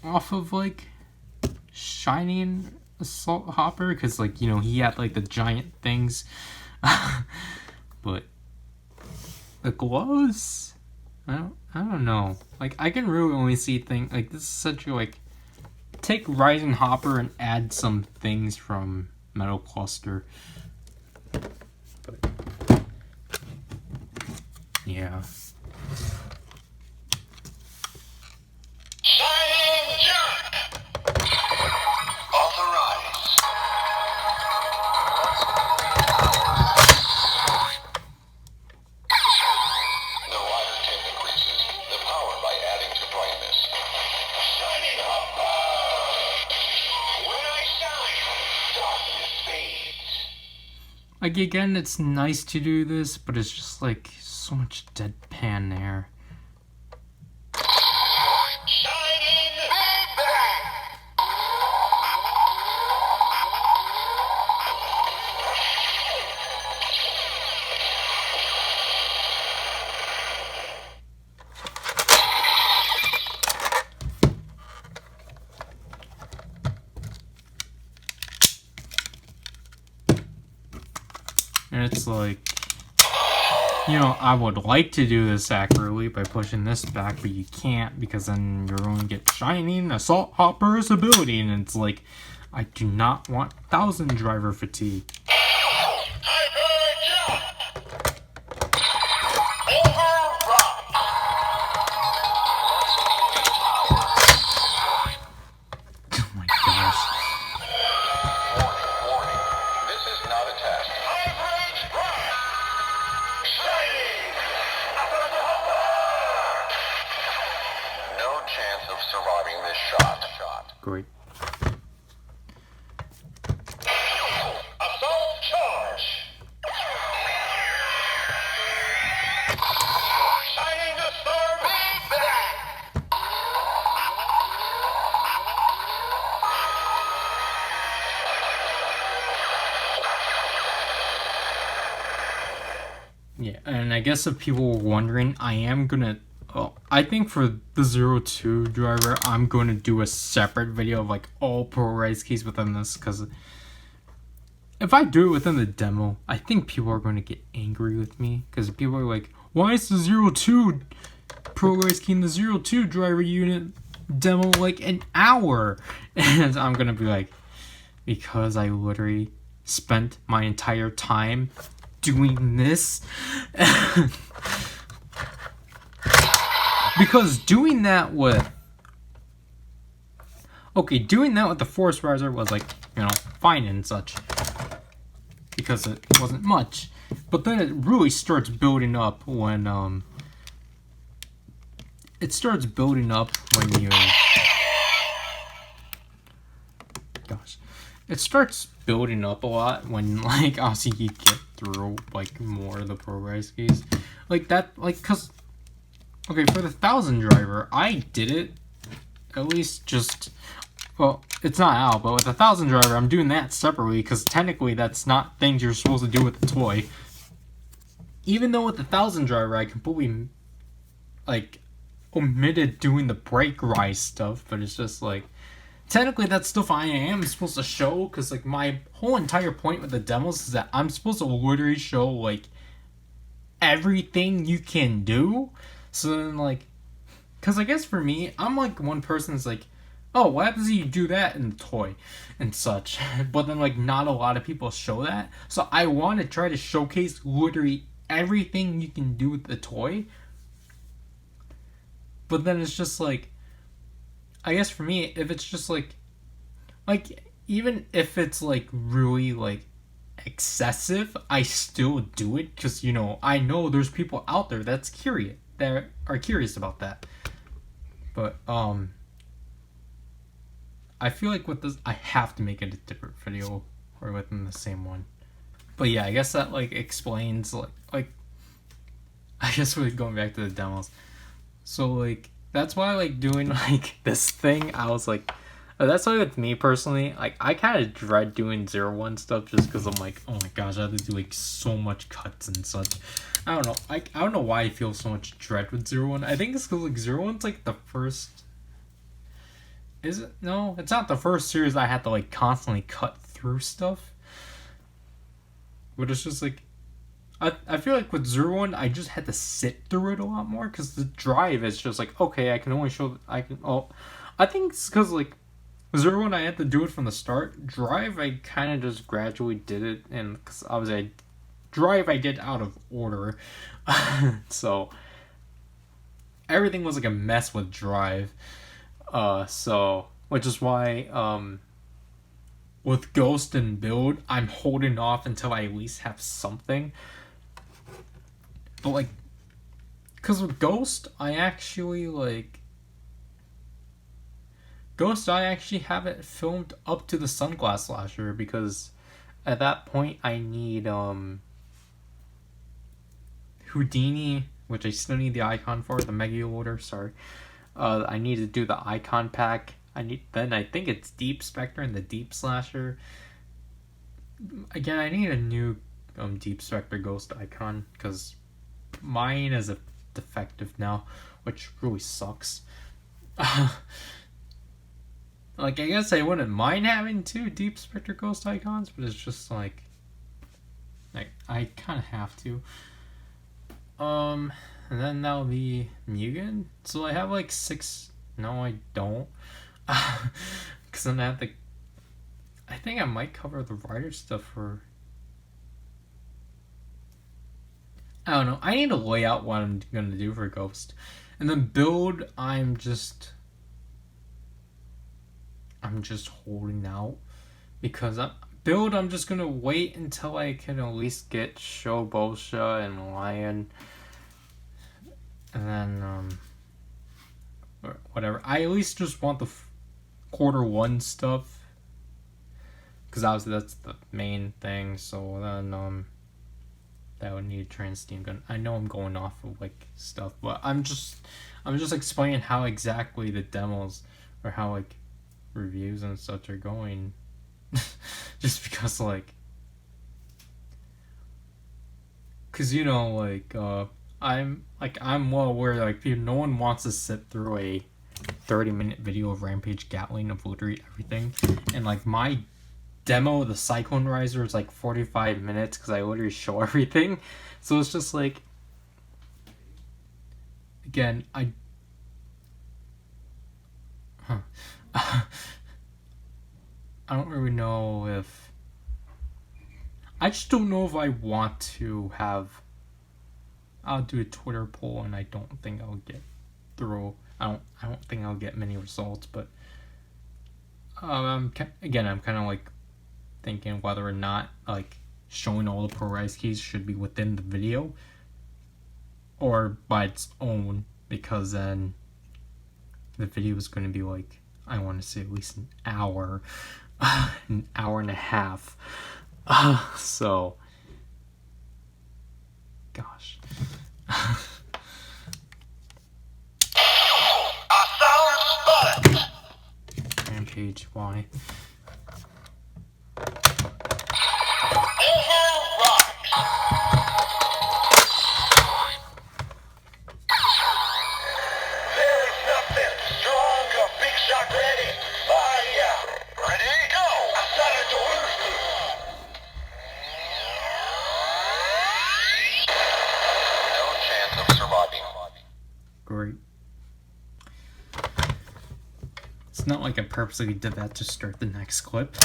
off of like shining assault hopper, because like, you know, he had like the giant things. But the gloves, I don't know. Like I can really only see things like this is essentially like take Ryzen hopper and add some things from metal cluster. But yeah. Shining jump! Authorize. The rider tip increases the power by adding to brightness. Shining hopper! When I shine, darkness fades. Like again, it's nice to do this, but it's just like so much deadpan there. Shining Big Bang! And it's like, you know, I would like to do this accurately by pushing this back, but you can't, because then you're going to get shining assault hopper's ability, and it's like, I do not want 1000 driver fatigue. Oh my gosh. Warning. This is not a test. No chance of surviving this shot. Great. Assault charge. Shining the star. Big Bang. Yeah, and I guess if people were wondering, I am gonna, I think for the 02 driver, I'm going to do a separate video of like all ProRise keys within this, because if I do it within the demo, I think people are going to get angry with me, because people are like, why is the 02 ProRise key in the 02 driver unit demo like an hour? And I'm going to be like, because I literally spent my entire time doing this. Because doing that with the Force Riser was like, you know, fine and such, because it wasn't much. But then it really starts building up when it starts building up a lot when, like, obviously you get through like more of the ProRise keys, like that, like, cause okay, for the 1000 driver, I did it at least just, well, it's not out, but with the 1000 driver, I'm doing that separately, because technically that's not things you're supposed to do with the toy. Even though with the 1000 driver, I completely like omitted doing the brake rise stuff, but it's just like, technically that's stuff I am supposed to show, because like my whole entire point with the demos is that I'm supposed to literally show like everything you can do. So then like, because I guess for me, I'm like one person that's like, oh, what happens if you do that in the toy and such? But then like not a lot of people show that. So I want to try to showcase literally everything you can do with the toy. But then it's just like, I guess for me, if it's just like even if it's like really like excessive, I still do it because, you know, I know there's people out there that are curious about that. But I feel like with this, I have to make it a different video or within the same one. But yeah, I guess that like explains like I guess we're going back to the demos. So like that's why I like doing like this thing. I was like, that's why with me personally, like I kind of dread doing 01 stuff just because I'm like, oh my gosh, I have to do like so much cuts and such. I don't know. I don't know why I feel so much dread with 01. I think it's because like 01's like the first. Is it? No, it's not the first series I had to like constantly cut through stuff. But it's just like, I feel like with 01, I just had to sit through it a lot more because the drive is just like, okay, I can only show, I think it's because like 01, I had to do it from the start. Drive, I kind of just gradually did it, and because obviously Drive I did out of order. So everything was like a mess with Drive. So, which is why, with Ghost and Build, I'm holding off until I at least have something. But like, because with Ghost, I actually have it filmed up to the Sunglass Slasher because at that point I need Houdini, which I still need the icon for, the Mega Loader, sorry. I need to do the icon pack. I think it's Deep Spectre and the Deep Slasher. Again, I need a new Deep Spectre Ghost icon because mine is defective now, which really sucks. Like, I guess I wouldn't mind having 2 Deep Spectre Ghost icons, but it's just like I kind of have to. And then that'll be Mugen. So I have like 6. No, I don't. Because then I have to. I think I might cover the Rider stuff for. I don't know. I need to lay out what I'm gonna do for Ghost, and then Build. I'm just holding out because I'm just gonna wait until I can at least get Shobosha and Lion, and then or whatever. I at least just want the Q1 stuff because obviously that's the main thing. So then that would need a trans steam gun. I know I'm going off of like stuff, but I'm just explaining how exactly the demos or how like reviews and such are going. Just because because you know I'm well aware like no one wants to sit through a 30-minute video of Rampage Gatling of literally everything, and like my demo the Cyclone Riser is like 45 minutes because I literally show everything. So it's just like, again, I don't really know if I just don't know if I want to have. I'll do a Twitter poll, and I don't think I'll get through. I don't think I'll get many results, but I'm kind of like thinking whether or not like showing all the Progrise keys should be within the video or by its own, because then the video is going to be like, I want to say at least an hour and a half. So gosh. Rampage, why? Great. It's not like I purposely did that to start the next clip.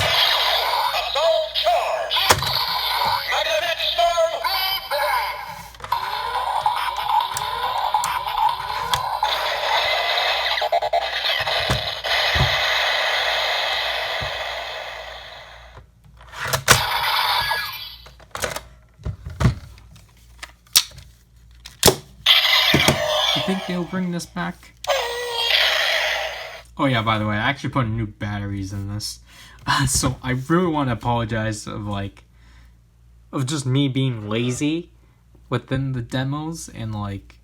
will bring this back. Oh yeah, by the way, I actually put new batteries in this. So I really want to apologize of just me being lazy within the demos, and like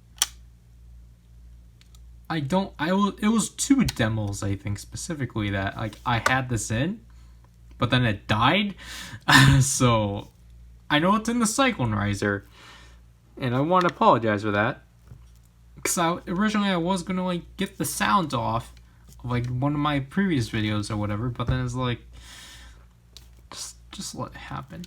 it was 2 demos I think specifically that like I had this in, but then it died. So I know it's in the Cyclone and I want to apologize for that, because originally I was gonna like get the sounds off of like one of my previous videos or whatever, but then it's like just let it happen.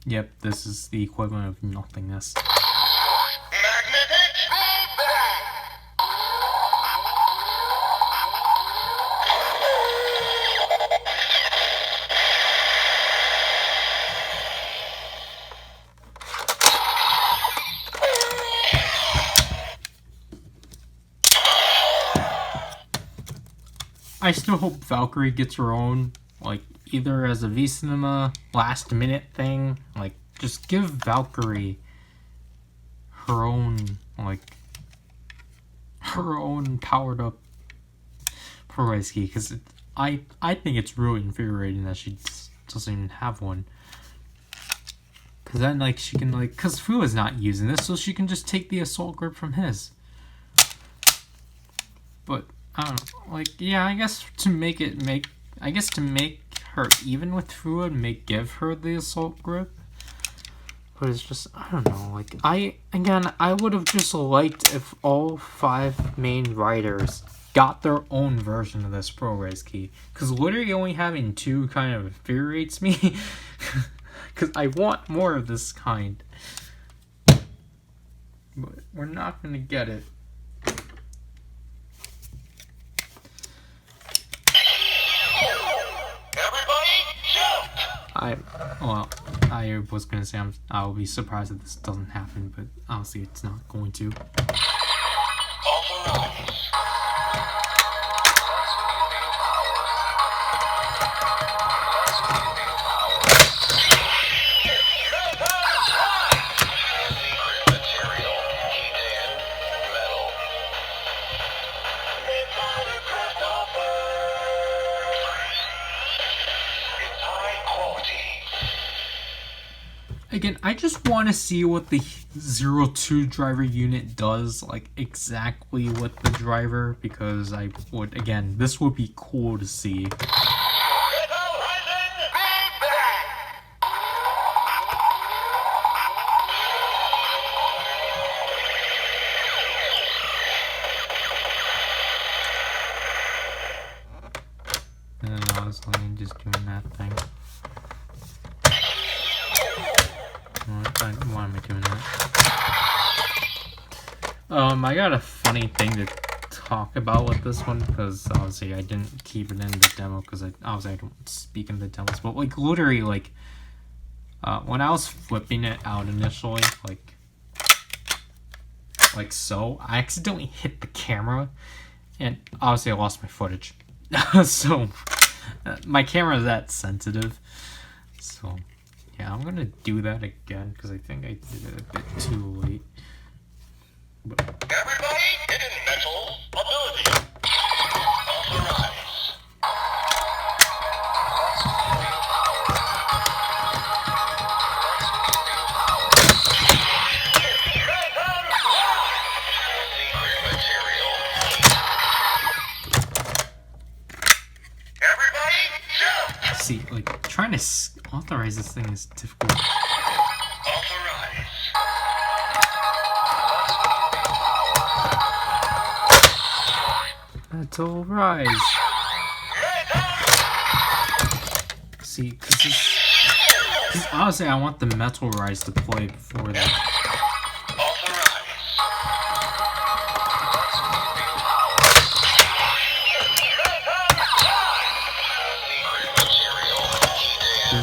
Yep, this is the equivalent of nothingness. Magnetic feedback. I still hope Valkyrie gets her own, like, either as a V-Cinema last minute thing, like, just give Valkyrie her own, like, her own powered up Progrise key, because I think it's really infuriating that she doesn't even have one. Because then, like, she can, like, because Fu is not using this, so she can just take the assault grip from his. But, I don't know, like, yeah, I guess to make her even with Fu and give her the assault grip. But it's just, I don't know, like, I would have just liked if all 5 main riders got their own version of this Progrise key. Because literally only having 2 kind of infuriates me. Because I want more of this kind. But we're not going to get it. I was gonna say I'll be surprised if this doesn't happen, but honestly, it's not going to. Again, I just want to see what the 02 driver unit does, like exactly what the driver, because this would be cool to see. And then I was like just doing that thing. Why am I doing that? I got a funny thing to talk about with this one, because obviously I didn't keep it in the demo because I don't speak in the demos, but like literally like when I was flipping it out initially, like so, I accidentally hit the camera, and obviously I lost my footage. So my camera is that sensitive, so. Yeah, I'm gonna do that again because I think I did it a bit too late. But everybody, hidden mental ability. Progrise. Secret material. Everybody, jump. See, like trying to authorize this thing is difficult. Authorize. Metal rise. See, because honestly, I want the metal rise to play before that.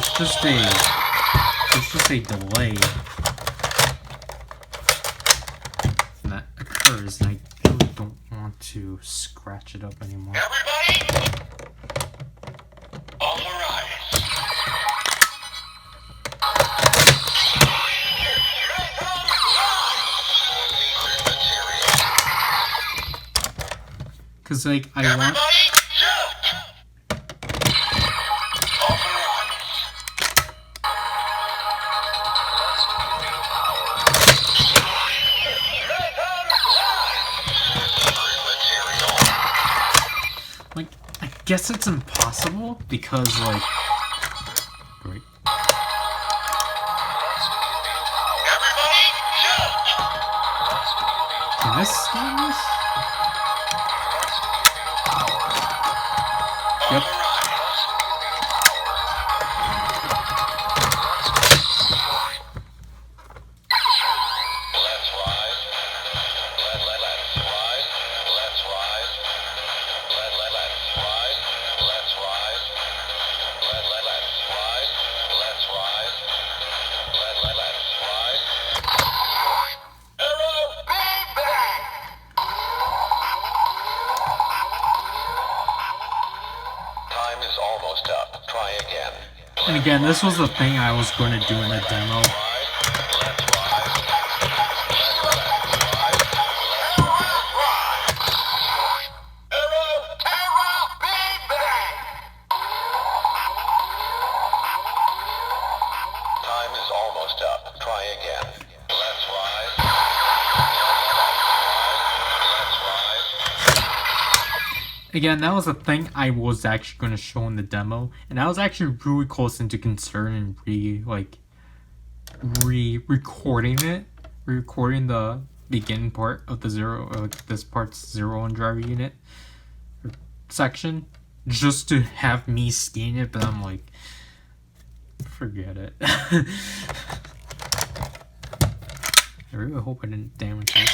there's just a delay that occurs, and I really don't want to scratch it up anymore. Everybody, PowerRider. Cause like I want. Like, I guess it's impossible because, like, wait. Can I scan this? Yep. And again, this was the thing I was going to do in the demo. Time is almost up. Try again. Let's rise. Let's rise. Again, that was the thing I was actually going to show in the demo, and I was actually really close into considering recording the beginning part of the this part's zero and driver unit section, just to have me skiing it, but I'm like, forget it. I really hope I didn't damage it.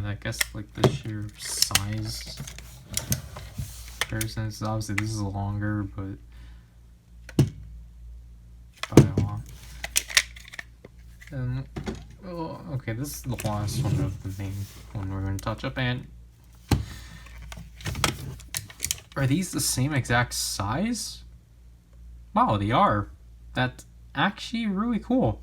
I guess like the sheer size comparison. Obviously this is longer, but by a lot. Okay, this is the last one of the main one we're going to touch up. And are these the same exact size? Wow, they are. That's actually really cool.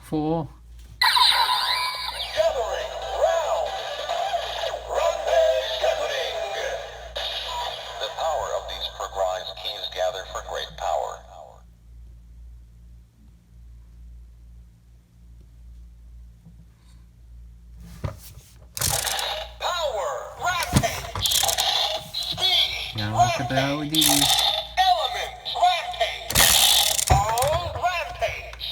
Full. Gathering round. Runway gathering. The power of these Progrise keys gather for great power. Power rampage. Speed. Yeah, look at the LEDs. Element rampage. All rampage.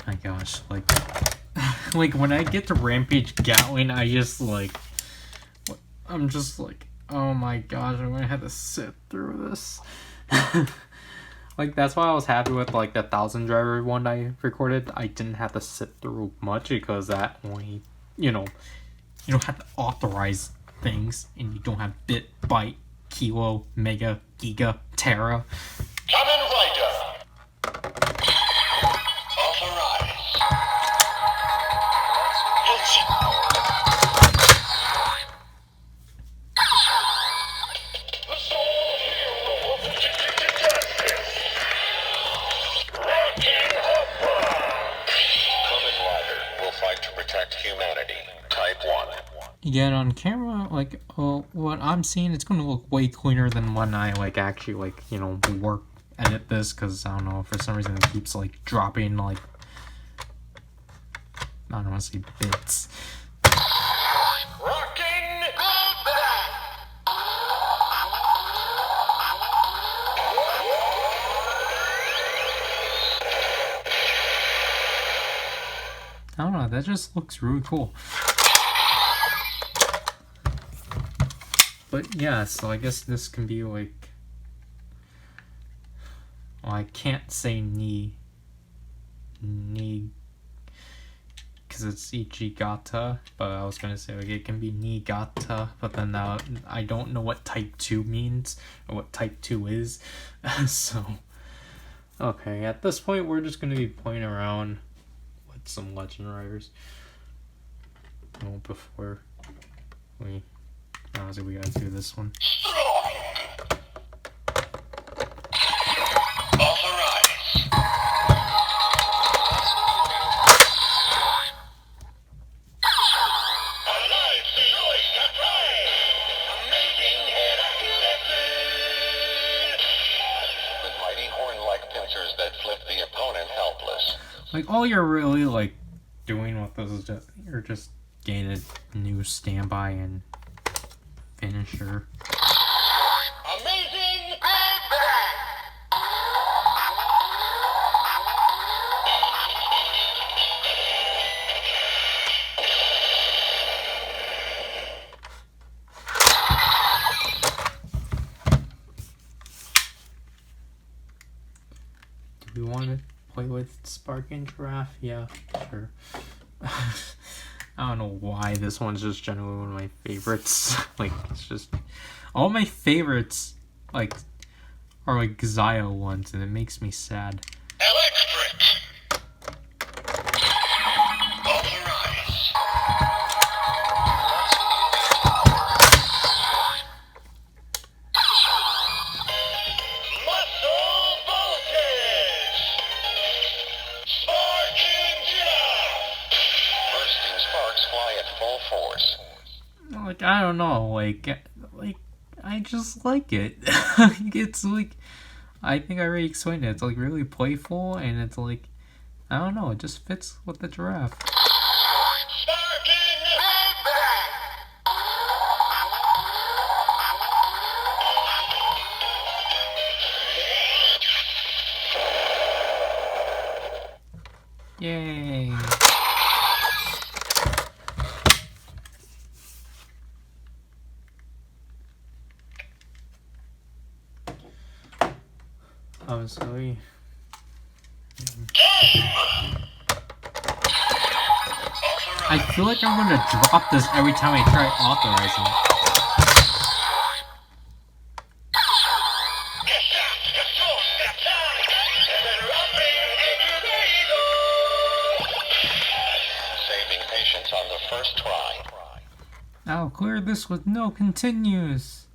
My gosh, like when I get to Rampage Gatling, I just I'm just like, oh my gosh, I'm gonna have to sit through this. Like, that's why I was happy with like the 1000 driver one I recorded. I didn't have to sit through much because that only, you don't have to authorize things, and you don't have bit, byte, kilo, mega, giga, tera. Kamen Rider. Authorize. The sole hero of the justice. Rocking Hopper. Again, on camera, like, what I'm seeing, it's gonna look way cleaner than when I, like, actually, like, you know, edit this, because, I don't know, for some reason it keeps, like, dropping, like, I don't want to say bits. Rocking back. I don't know, that just looks really cool. But yeah, so I guess this can be like, well, I can't say ni, because it's Ichigata, but I was gonna say like it can be Niigata, but then now I don't know what type 2 means, or what type 2 is, so, okay, at this point we're just gonna be playing around with some Legend Riders. Well, before we, honestly, we gotta do this one. That flip the opponent helpless. Like, all you're really, like, doing with this is just, you're just getting a new standby and finisher. Amazing Big Bang! Do we want to play with Spark and Giraffe? Yeah, sure. I don't know why this one's just generally one of my favorites. Like, it's just, all my favorites, like, are like Zio ones, and it makes me sad. Electric! Progrise! Muscle voltage! Sparking jump! Bursting sparks fly at full force. Like, I don't know, like, I just like it. It's like, I think I already explained it. It's like really playful, and it's like, I don't know, it just fits with the giraffe. Sparking Big Bang! Yay! Obviously. I feel like I'm gonna drop this every time I try authorizing it. Saving patience on the first try. I'll clear this with no continues.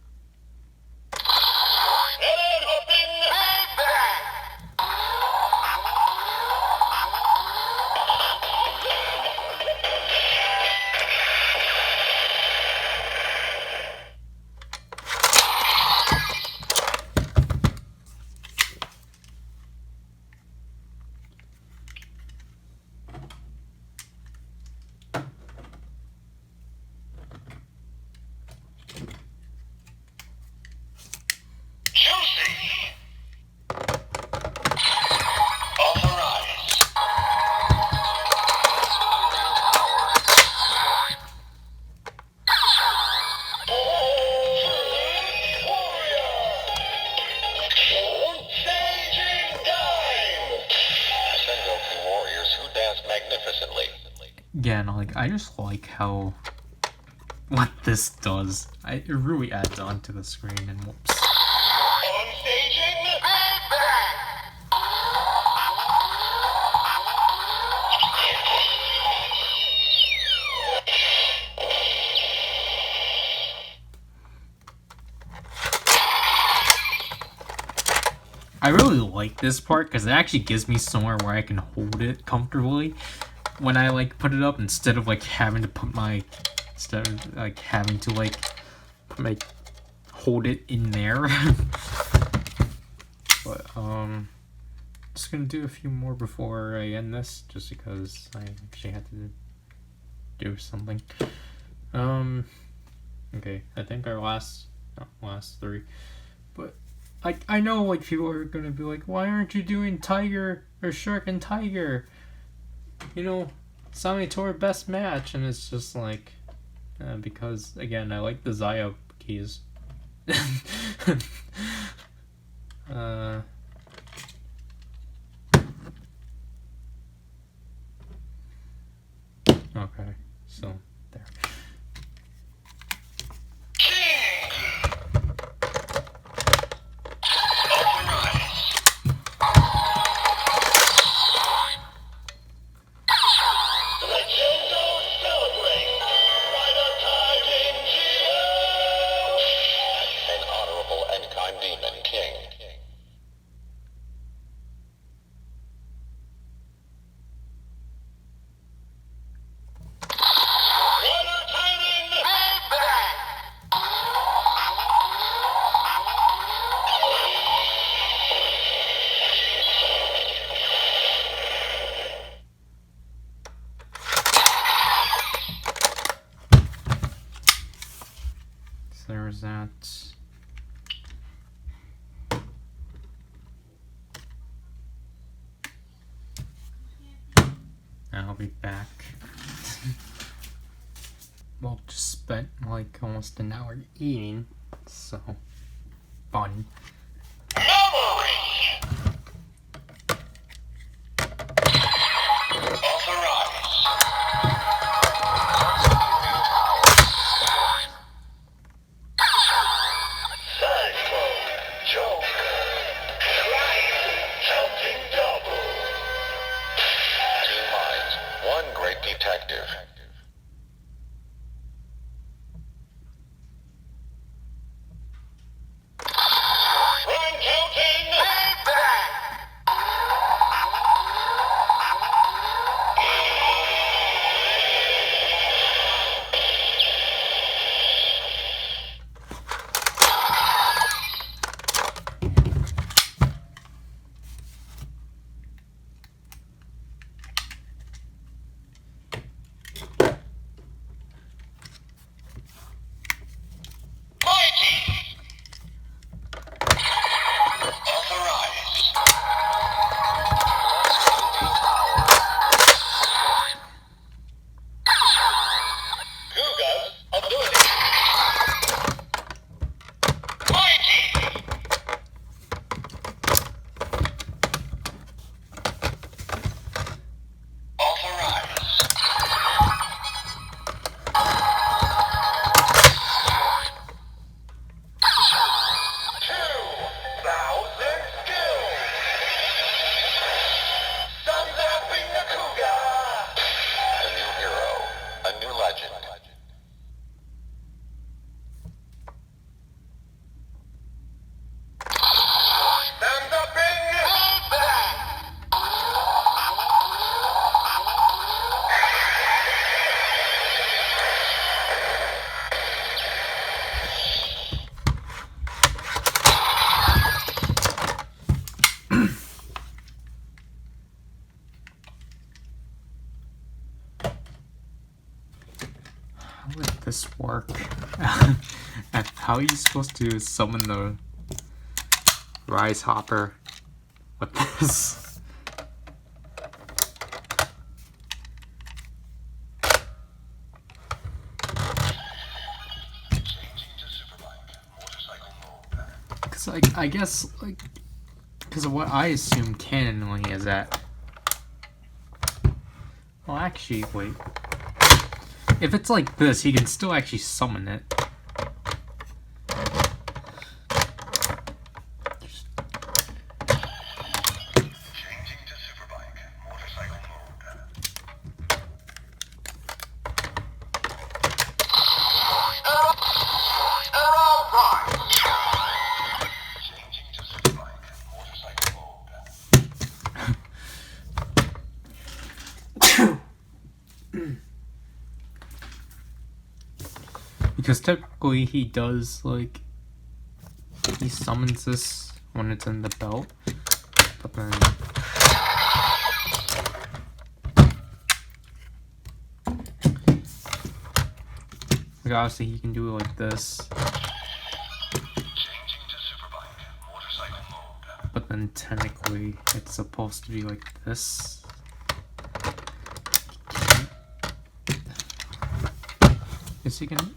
Again, like, I just like how, what this does. It really adds on to the screen, and whoops. Unstaging Big Bang! I really like this part because it actually gives me somewhere where I can hold it comfortably when I like put it up, instead of like having to put my instead of like having to like hold it in there. But just gonna do a few more before I end this, just because I actually had to do something. Okay, I think our last three, but I know like people are gonna be like, why aren't you doing tiger or shark and tiger? You know, Samitor best match, and it's just like because again I like the Zio keys. Okay, so there. An honorable and kind demon king. So there was that. I'll be back. Well, just spent like almost an hour eating, so fun. One great detective. Run counting! How would this work? How are you supposed to summon the Rise Hopper with this? Because I guess, like, because of what I assume canonly is that. Well, actually, wait. If it's like this, he can still actually summon it. Because typically he does, like, he summons this when it's in the belt, but then like, obviously he can do it like this, but then technically it's supposed to be like this. Yes, he can.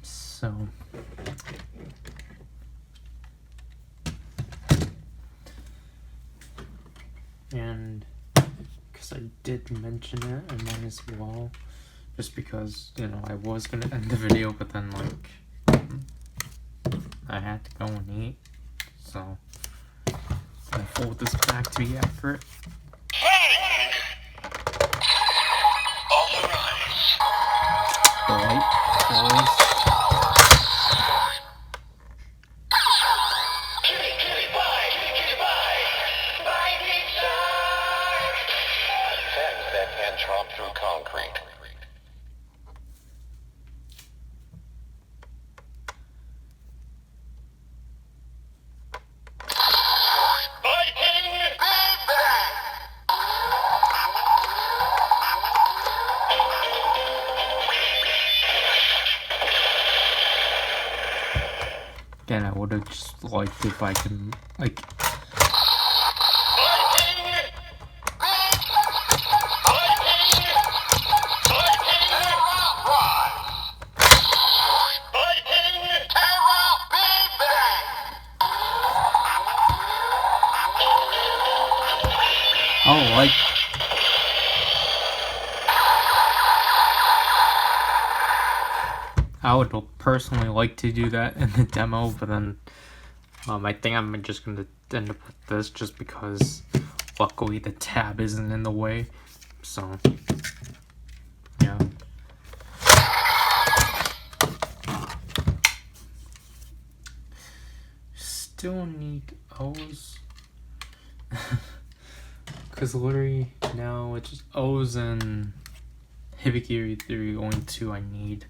So and because I did mention it, I might as well, just because, you know, I was gonna end the video, but then, like, I had to go and eat, so I fold this back to be accurate. The light goes. Tromp through concrete. Again, I would have just liked if I can, like, oh, like, I would personally like to do that in the demo, but then I think I'm just gonna end up with this just because luckily the tab isn't in the way. So yeah. Still need O's. Because literally now it's just O's and Hibikiri 3 only 2 I need.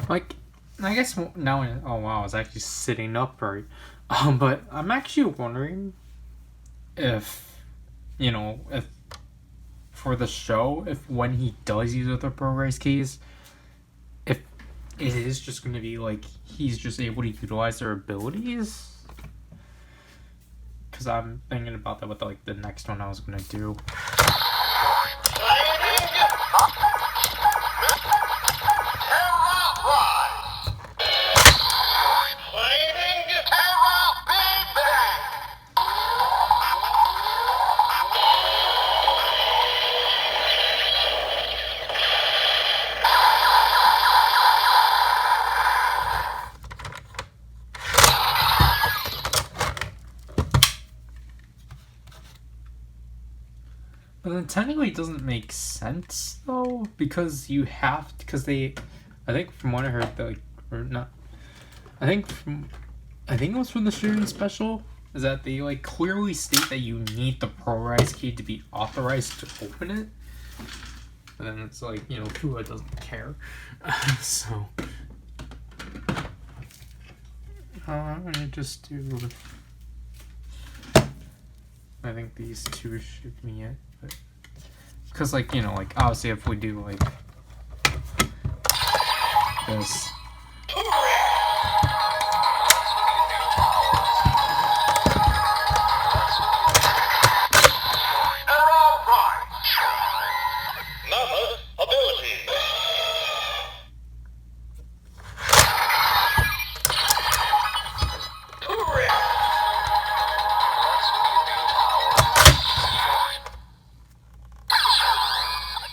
Like, I guess now, oh wow, I was actually sitting upright. But I'm actually wondering if, you know, if for the show, if when he does use other Progrise keys, if it is just going to be like he's just able to utilize their abilities. Because I'm thinking about that with like the next one I was going to do. But then technically it doesn't make sense though, because you have to, because they, I think from what I heard, like, or not, I think it was from the student special, is that they like clearly state that you need the Progrise key to be authorized to open it. But then it's like, you know, Kua doesn't care. So I'm gonna just do, I think these two should be it. Because, like, you know, like, obviously if we do, like, this. Mammoth ability.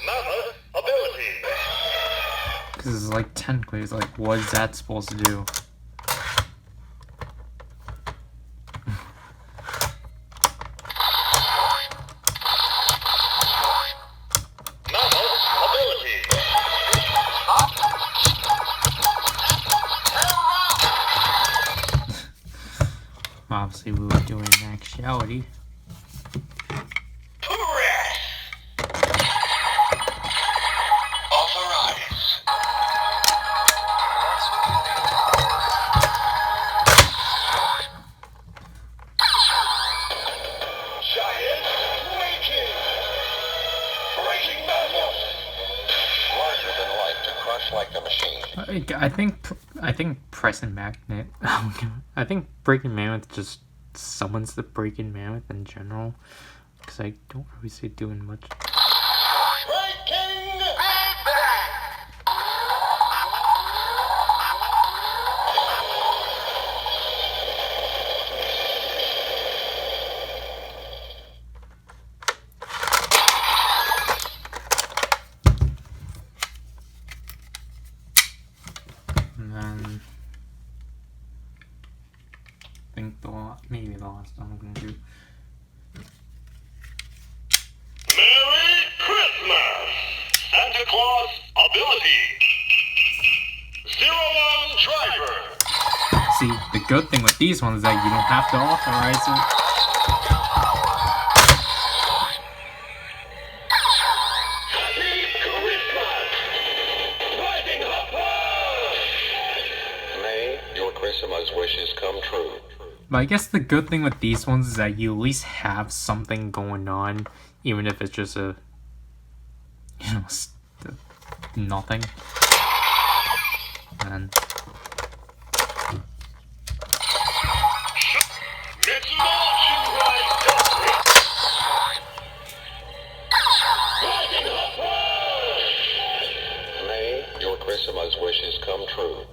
Mammoth ability. Because it's like, technically, it's like, what is that supposed to do? Mammoth ability. Obviously, we were doing in actuality. Authorize. Giant Breaking. Breaking Mammoth. Larger than life to crush like a machine. I think pressing magnet. I think breaking mammoth just summons the breaking mammoth in general. Because I don't really see it doing much. Breaking Big Bang. And then I think maybe the last one I'm gonna do. Merry Christmas! Santa Claus ability. 01 driver. See, the good thing with these ones is that you don't have to authorize it. Happy Christmas! Riding Hopper! May your Christmas wishes come true. But I guess the good thing with these ones is that you at least have something going on, even if it's just a, you know, nothing. And It's launching right up. Riding Hopper! May your Christmas wishes come true.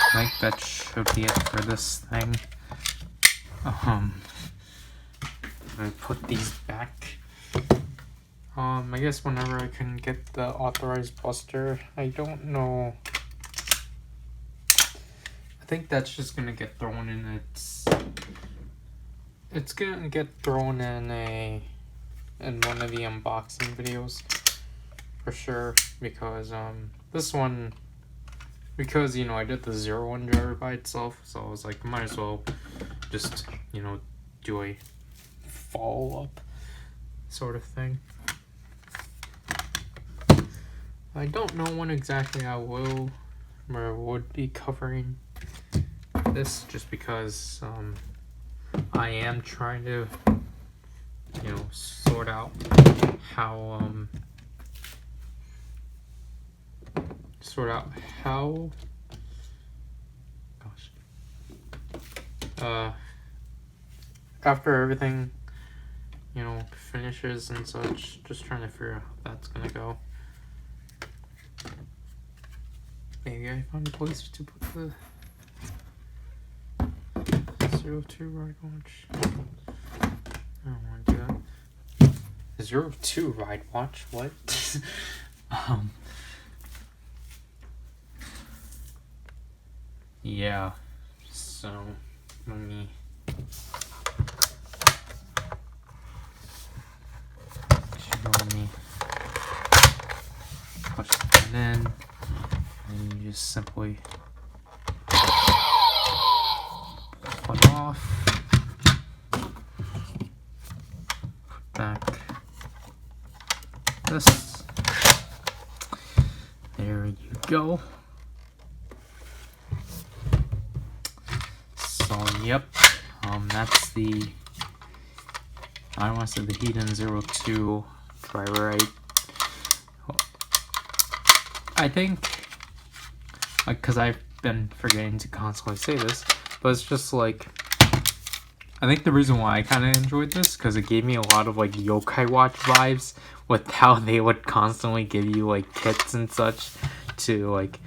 I think that should be it for this thing. I'm gonna put these back. I guess whenever I can get the authorized buster, I don't know. I think that's just gonna get thrown in it's gonna get thrown in one of the unboxing videos for sure, because this one, because, you know, I did the 01 driver by itself, so I was like, might as well just, you know, do a follow-up sort of thing. I don't know when exactly I will or would be covering this, just because I am trying to, you know, sort out how after everything, you know, finishes and such, just trying to figure out how that's gonna go. Maybe I found a place to put the 02 ride watch. I don't want to do that. 02 ride watch? What? Yeah, so let me push that in, and you just simply pull it off, put back this. there you go. So yep, that's the, I don't want to say the Heaton 02 PowerRider. I think, like, because I've been forgetting to constantly say this, but it's just like, I think the reason why I kind of enjoyed this, because it gave me a lot of like Yokai Watch vibes with how they would constantly give you like kits and such to like,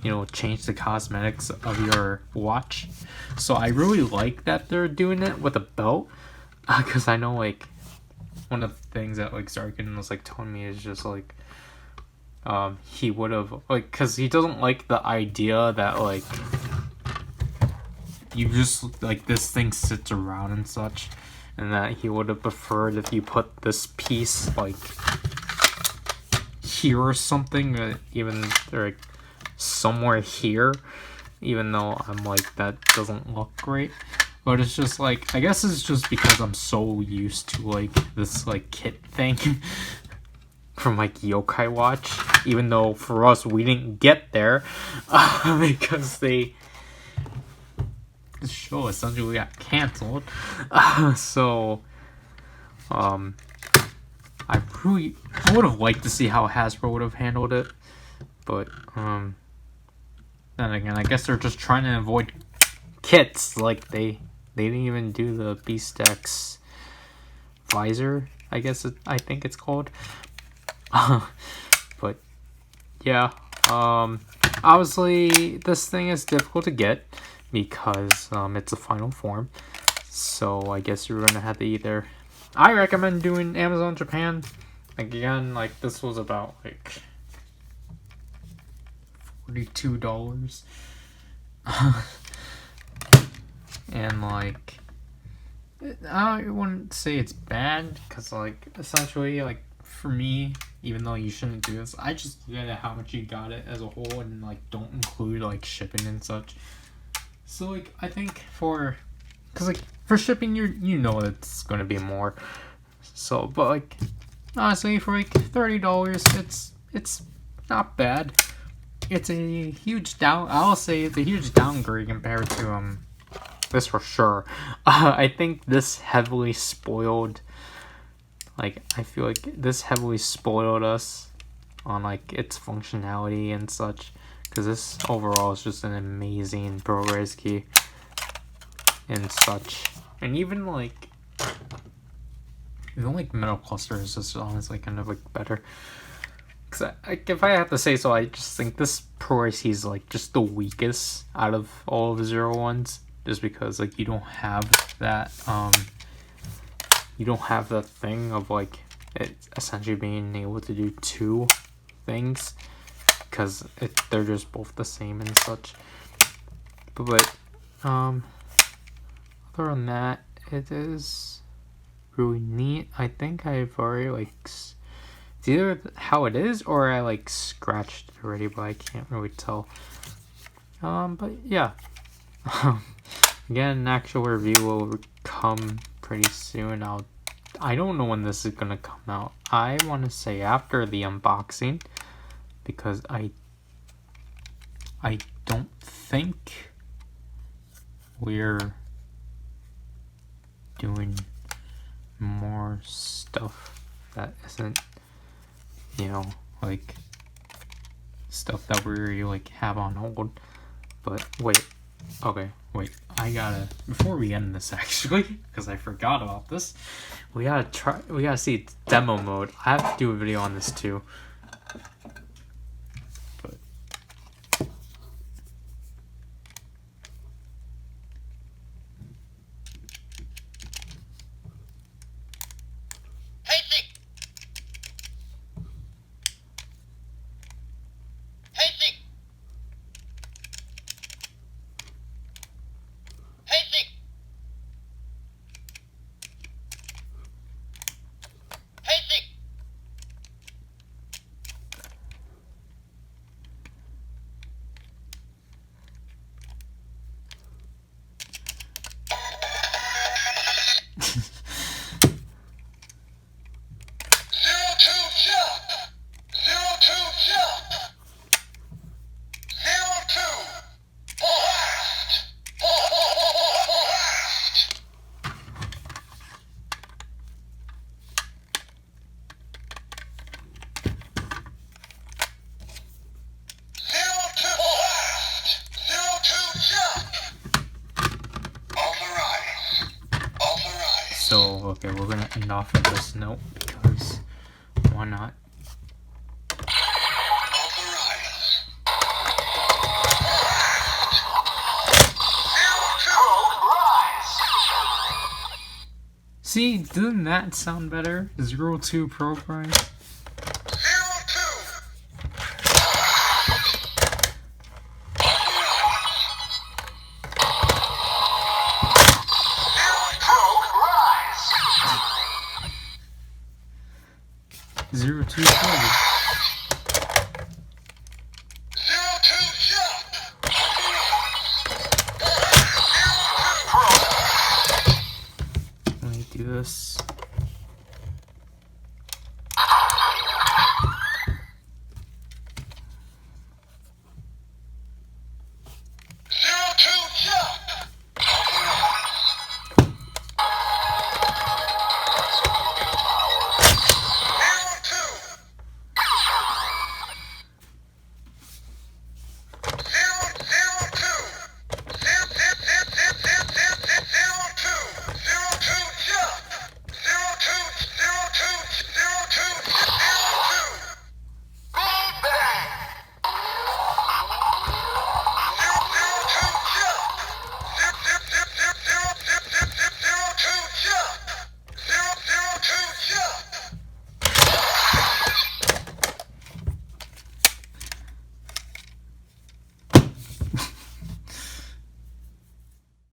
you know, change the cosmetics of your watch. So I really like that they're doing it with a belt, because I know like one of the things that like Zarkin was like telling me is just like, he would have like, because he doesn't like the idea that like you just like this thing sits around and such, and that he would have preferred if you put this piece like here or something, even like somewhere here, even though I'm like, that doesn't look great. But it's just like, I guess it's just because I'm so used to like this like kit thing from like Yokai Watch, even though for us we didn't get there because the show essentially got canceled. So I would have liked to see how Hasbro would have handled it, but then again, I guess they're just trying to avoid kits. Like they didn't even do the Beast-X visor, I think it's called. But yeah, obviously this thing is difficult to get because it's a final form, so I guess you're gonna have to either, I recommend doing Amazon Japan. Again, like this was about like $42. And like, I wouldn't say it's bad, because like essentially like for me, even though you shouldn't do this, I just look at how much you got it as a whole and like don't include like shipping and such. So like I think because like for shipping you know it's gonna be more. So but like honestly for like $30 it's not bad. It's a huge I'll say it's a huge downgrade compared to this for sure. I think this heavily spoiled, like I feel like this heavily spoiled us on like its functionality and such, because this overall is just an amazing Progrise key and such. And even like metal cluster is just honestly kind of like better. Because if I have to say so, I just think this Progrise key is like just the weakest out of all of the 01s, just because like you don't have that thing of like it essentially being able to do two things, because they're just both the same and such. But other than that, it is really neat. I think I've already like, it's either how it is or I like scratched it already, but I can't really tell. But yeah. Again, an actual review will come pretty soon. I don't know when this is gonna come out. I want to say after the unboxing, because I don't think we're doing more stuff that isn't, you know, like stuff that we like have on hold. But wait, okay, wait, I gotta, before we end this actually, because I forgot about this, we gotta see demo mode. I have to do a video on this too. But Okay, we're gonna end off at this note because why not? See, didn't that sound better? 02 Progrise. Zero two Progrise.